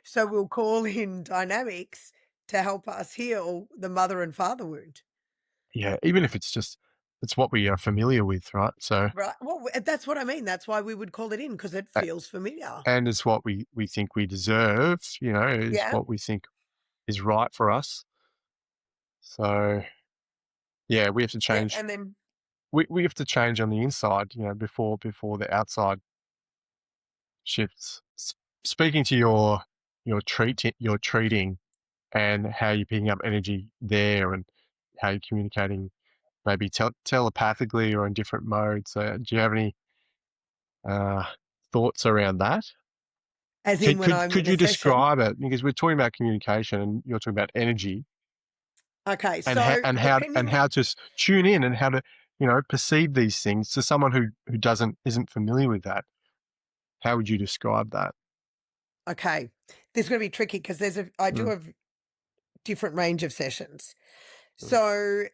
So we'll call in dynamics to help us heal the mother and father wound. yeah, even if it's what we are familiar with, right? So, Right. Well, that's what I mean. That's why we would call it in because it a- feels familiar. and it's what we think we deserve, is Yeah. what we think is right for us. So, yeah, we have to Yeah. change. And then We have to change on the inside, before the outside shifts. Speaking to your treating and how you're picking up energy there, and how you're communicating, maybe telepathically or in different modes. Do you have any uh, thoughts around that? as in Could when could I'm could in a you session. describe it? Because we're talking about communication and you're talking about energy, Okay. and how So and how and depending on how to tune in, and how to, perceive these things to someone who isn't familiar with that. How would you describe that? okay. This is gonna be tricky because I do Mm, have different range of sessions. mm, So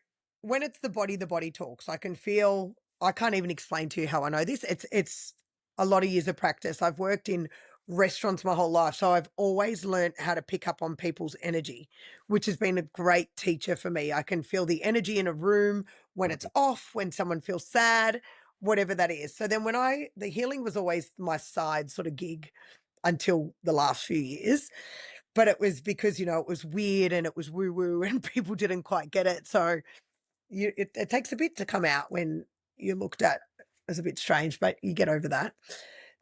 when it's the body talks. I can't even explain to you how I know this. It's a lot of years of practice. I've worked in restaurants my whole life, so I've always learned how to pick up on people's energy, which has been a great teacher for me. I can feel the energy in a room when it's mm, off, when someone feels sad, whatever that is. So then the healing was always my side sort of gig until the last few years. But it was because, it was weird and it was woo woo and people didn't quite get it. So it takes a bit to come out when you're looked at as a bit strange, but you get over that.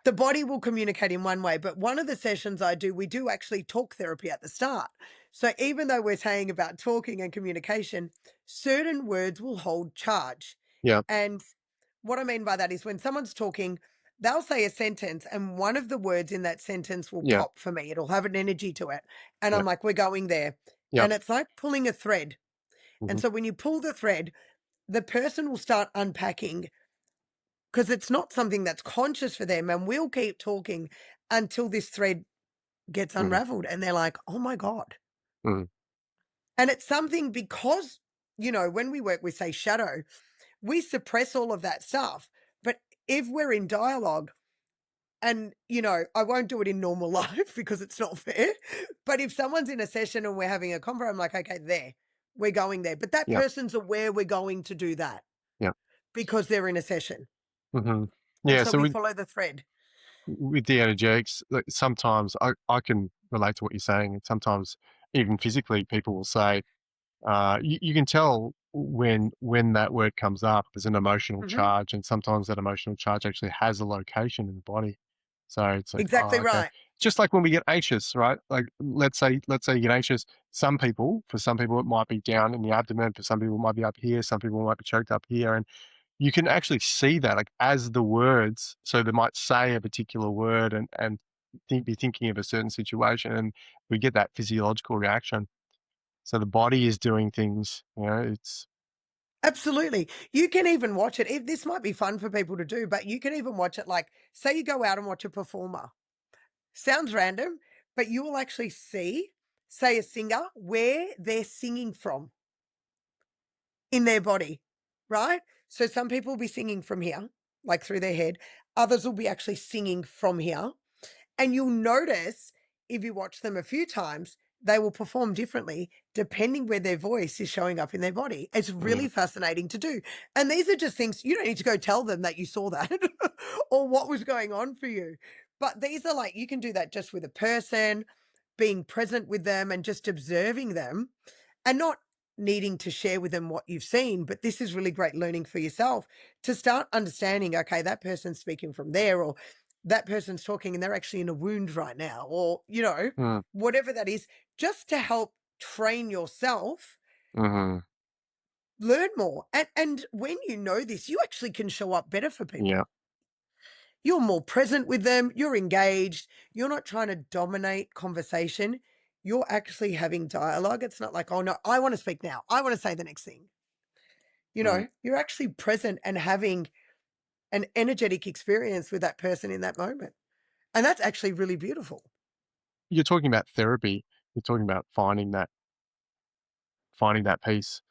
The body will communicate in one way, but one of the sessions I do, we do actually talk therapy at the start. So even though we're saying about talking and communication, certain words will hold charge. yeah, And what I mean by that is when someone's talking, they'll say a sentence and one of the words in that sentence will yeah, pop for me. It'll have an energy to it. And yeah, I'm like, we're going there. yeah, And it's like pulling a thread. And mhm, so when you pull the thread, the person will start unpacking because it's not something that's conscious for them. And we'll keep talking until this thread gets mhm, unraveled. And they're like, oh my God. mhm, And it's something because, when we work with, say, shadow, we suppress all of that stuff. But if we're in dialogue, and, I won't do it in normal life because it's not fair. But if someone's in a session and we're having a convo, I'm like, okay, there, we're going there. But that yeah, person's aware we're going to do that yeah, because they're in a session. mhm. And Yeah, so so we we follow the thread. with the energetics, like sometimes I can relate to what you're saying, and sometimes even physically, people will say, you can tell when that word comes up, there's an emotional Mhm. charge, and sometimes that emotional charge actually has a location in the body. So it's like, oh, Exactly okay. right. Just like when we get anxious, right? Like let's say you get anxious. For some people, it might be down in the abdomen. For some people, it might be up here. Some people might be choked up here, and you can actually see that, like, as the words. So they might say a particular word and be thinking of a certain situation, and we get that physiological reaction. So the body is doing things, it's Absolutely. You can even watch it. This might be fun for people to do, but you can even watch it like, say you go out and watch a performer. Sounds random, but you will actually see, say, a singer, where they're singing from in their body, right? So some people will be singing from here, like through their head. Others will be actually singing from here. And you'll notice if you watch them a few times, they will perform differently depending where their voice is showing up in their body. It's mm, really fascinating to do. And these are just things you don't need to go tell them that you saw that or what was going on for you. But these are like, you can do that just with a person, being present with them and just observing them and not needing to share with them what you've seen. But this is really great learning for yourself to start understanding, okay, that person's speaking from there, or that person's talking and they're actually in a wound right now, or, mm, whatever that is, just to help train yourself, mhm, learn more. And when you know this, you actually can show up better for yeah. people. You're more present with them, you're engaged, you're not trying to dominate conversation. You're actually having dialogue. It's not like, oh no, I want to speak now. I want to say the next thing. Mm. You're actually present and having an energetic experience with that person in that moment. And that's actually really beautiful. You're talking about therapy. You're talking about finding that piece,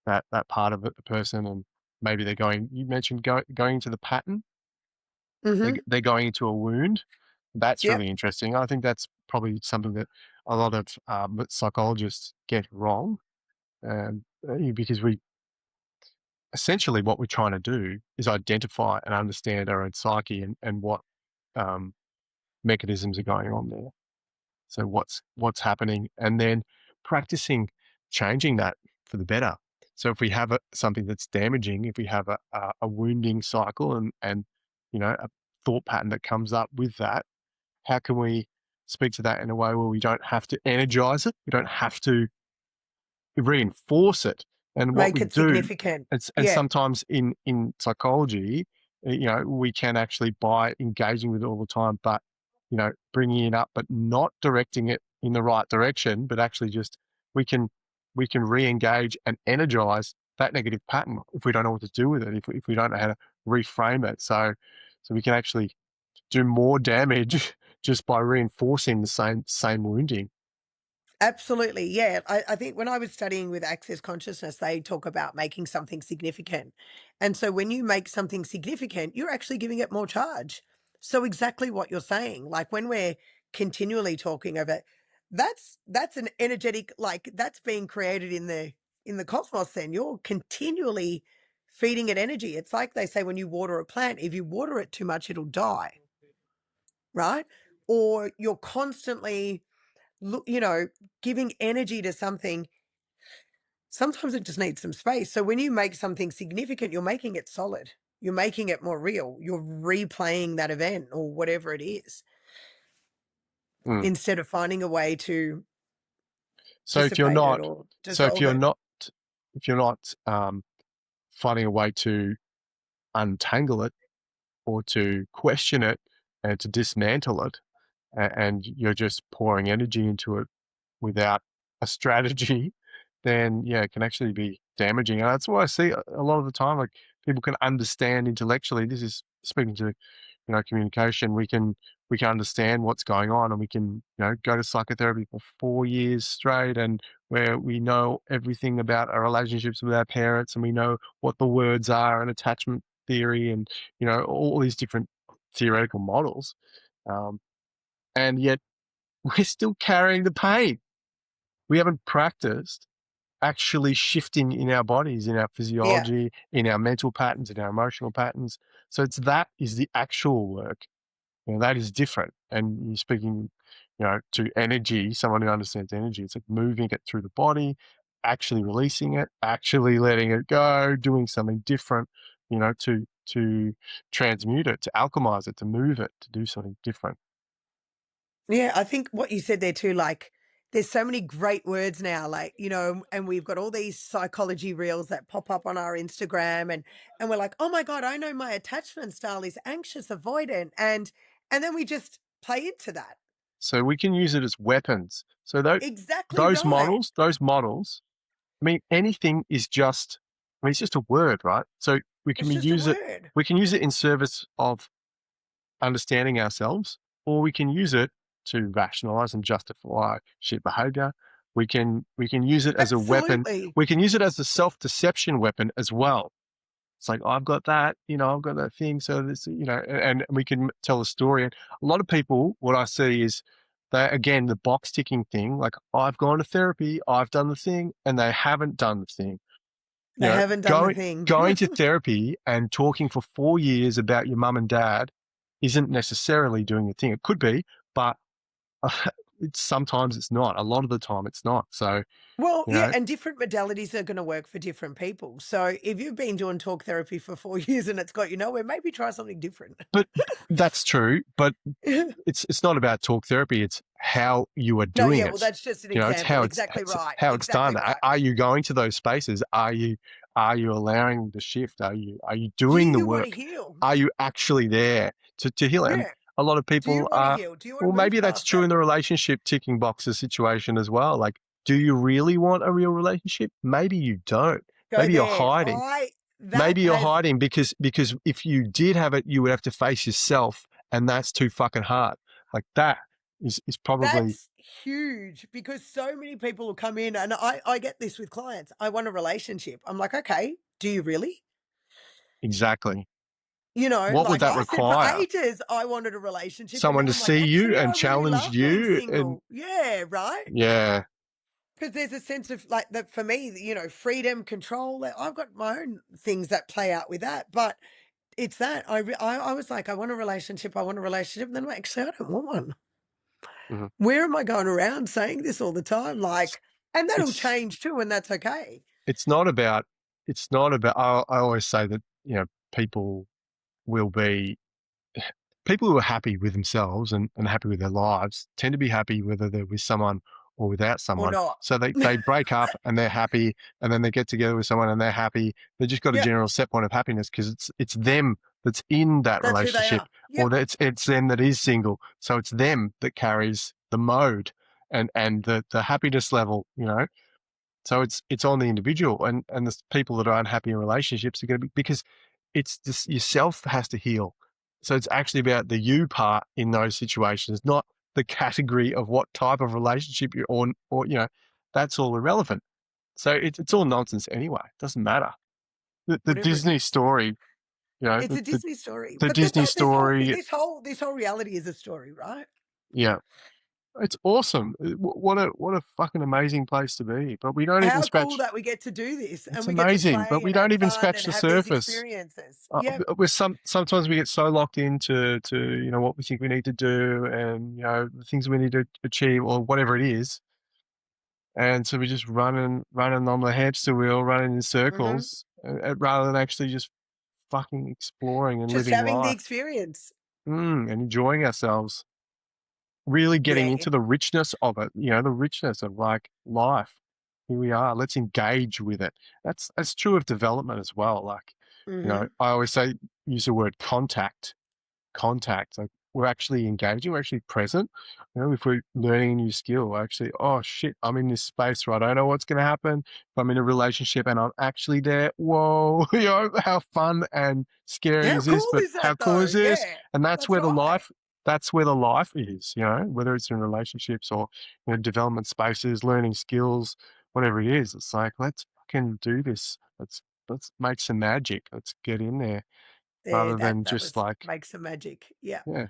that part of it, the person, and maybe they're going you mentioned going into the pattern. Mhm. They're going into a wound. That's Yep. really interesting. I think that's probably something that a lot of, psychologists get wrong, because we essentially what we're trying to do is identify and understand our own psyche and what, um, mechanisms are going on there. So what's happening, and then practicing changing that for the better. So if we have something that's damaging, if we have a wounding cycle and a thought pattern that comes up with that, how can we speak to that in a way where we don't have to energize it, we don't have to reinforce it. And what Make we it do, significant. and Yeah, sometimes in psychology, we can actually, by engaging with it all the time, but bringing it up, but not directing it in the right direction, but actually just we can we can re-engage and energize that negative pattern if we don't know what to do with it, if we don't know how to reframe it. So we can actually do more damage just by reinforcing the same wounding. absolutely. Yeah. I think when I was studying with Access Consciousness, they talk about making something significant. And so when you make something significant, you're actually giving it more charge. So exactly what you're saying. Like when we're continually talking over, that's an energetic, like that's being created in the cosmos, then you're continually feeding it energy. It's like they say when you water a plant, if you water it too much, it'll die, right? Or you're constantly giving energy to something, sometimes it just needs some space. So when you make something significant, you're making it solid. You're making it more real. You're replaying that event or whatever it is Mm. instead of finding a way to So if you're dissipate it not, or so if dissolve you're it. not, if you're not finding a way to untangle it or to question it and to dismantle it, and you're just pouring energy into it without a strategy, then yeah, it can actually be damaging. And that's what I see a lot of the time. Like, people can understand intellectually. This is speaking to communication. We can understand what's going on, and we can go to psychotherapy for 4 years straight, and where we know everything about our relationships with our parents, and we know what the words are and attachment theory, and all these different theoretical models. Um, and yet we're still carrying the pain. We haven't practiced actually shifting in our bodies, in our Yeah. physiology, in our mental patterns, in our emotional patterns. So that is the actual work. That is different. And you're speaking, to energy, someone who understands energy. It's like moving it through the body, actually releasing it, actually letting it go, doing something different, to transmute it, to alchemize it, to move it, to do something different. Yeah, I think what you said there too, like, there's so many great words now, like, and we've got all these psychology reels that pop up on our Instagram and we're like, "Oh my God, I know my attachment style is anxious, avoidant." And then we just play into that. So we can use it as weapons. So tho Exactly those right. models those models, I mean, anything is just I mean, it's just a word, right? So It's just a word. we can use it in service of understanding ourselves, or we can use it to rationalize and justify shit behavior. We can use it as a weapon. Absolutely. We can use it as a self-deception weapon as well. It's like, I've got that, I've got that thing. So this, and we can tell a story. And a lot of people, what I see is they, again, the box ticking thing, like, I've gone to therapy, I've done the thing, and they haven't done the thing. You They know, haven't done the going, thing. going to therapy and talking for 4 years about your mum and dad isn't necessarily doing the thing. It could be, but sometimes it's not. A lot of the time it's not. So, Well, you yeah, know, and different modalities are gonna work for different people. So if you've been doing talk therapy for 4 years and it's got you nowhere, maybe try something different. but that's true. But it's not about talk therapy, it's how you are No, doing yeah, well, it. that's just an It's example. how Exactly right. how it's Exactly done. right. Are you going to those spaces? Are you allowing the shift? Are you Do doing the you wanna work? heal? Are you actually there to heal? And Yeah. a lot of Do you people wanna are, heal? Do you wanna well, move maybe that's past true that in the wound? relationship ticking boxes situation as well. Like, do you really want a real relationship? Maybe you don't. Go Maybe you're there. hiding. I that Maybe you're has hiding because if you did have it, you would have to face yourself, and that's too fucking hard. Like, that is probably that's huge because so many people will come in and I get this with clients. I want a relationship. I'm like, "Okay, do you really?" exactly. What would Like that I said for require? ages, I wanted a relationship, and Someone now to I'm like, see you "Actually, and I really challenge love being you and single." Yeah, right? yeah. Because there's a sense of like that for me, freedom, control. Like, I've got my own things that play out with that, but it's that I was like, I want a relationship. I want a relationship. And then I'm like, actually, I don't want one. Mhm. Where am I going around saying this all the time? It's Like, and that'll it's change too, and that's okay. it's not about I always say that, people will be people who are happy with themselves and happy with their lives tend to be happy whether they're with someone or without Or someone. not. So they break up and they're happy, and then they get together with someone and they're happy. They just got a Yep. general set point of happiness because it's them that's in that That's who they relationship, are. or Yep. that it's them that is single. So it's them that carries the mode and the happiness level, So it's on the individual, and the people that are unhappy in relationships are going to be because it's just yourself has to heal. So it's actually about the you part in those situations, not the category of what type of relationship you're on, or that's all irrelevant. So it's all nonsense anyway. It doesn't matter. The Whatever it Disney is. story, It's a Disney story. the But that, Disney that this whole thing, story, this whole reality is a story, right? yeah, it's awesome. What a fucking amazing place to be. But we don't even How cool scratch. that we get to do this and It's we get to amazing, but play we and don't have even fun scratch and the have these surface. experiences. Yep. We're sometimes we get so locked into what we think we need to do, and the things we need to achieve or whatever it is, and so we're just running on the hamster wheel, running in Hmm. circles, rather than actually just fucking exploring and Just living having the life, experience. and enjoying ourselves. Really getting Yeah. into the richness of it, the richness of like life. Here we are. Let's engage with it. That's true of development as well. Like, Hmm. I always say use the word contact. Like, we're actually engaging, we're actually present. If we're learning a new skill, we're actually, oh shit, I'm in this space, right? I don't know what's going to happen. If I'm in a relationship and I'm actually there, whoa, how fun and scary How is this? cool But is how that cool though? is this? Yeah. And That's right. that's where the life is, whether it's in relationships or, development spaces, learning skills, whatever it is. It's like, let's fucking do this. Let's make some magic. Let's get in there Yeah, rather that than that just was like, makes some magic. Yeah. yeah.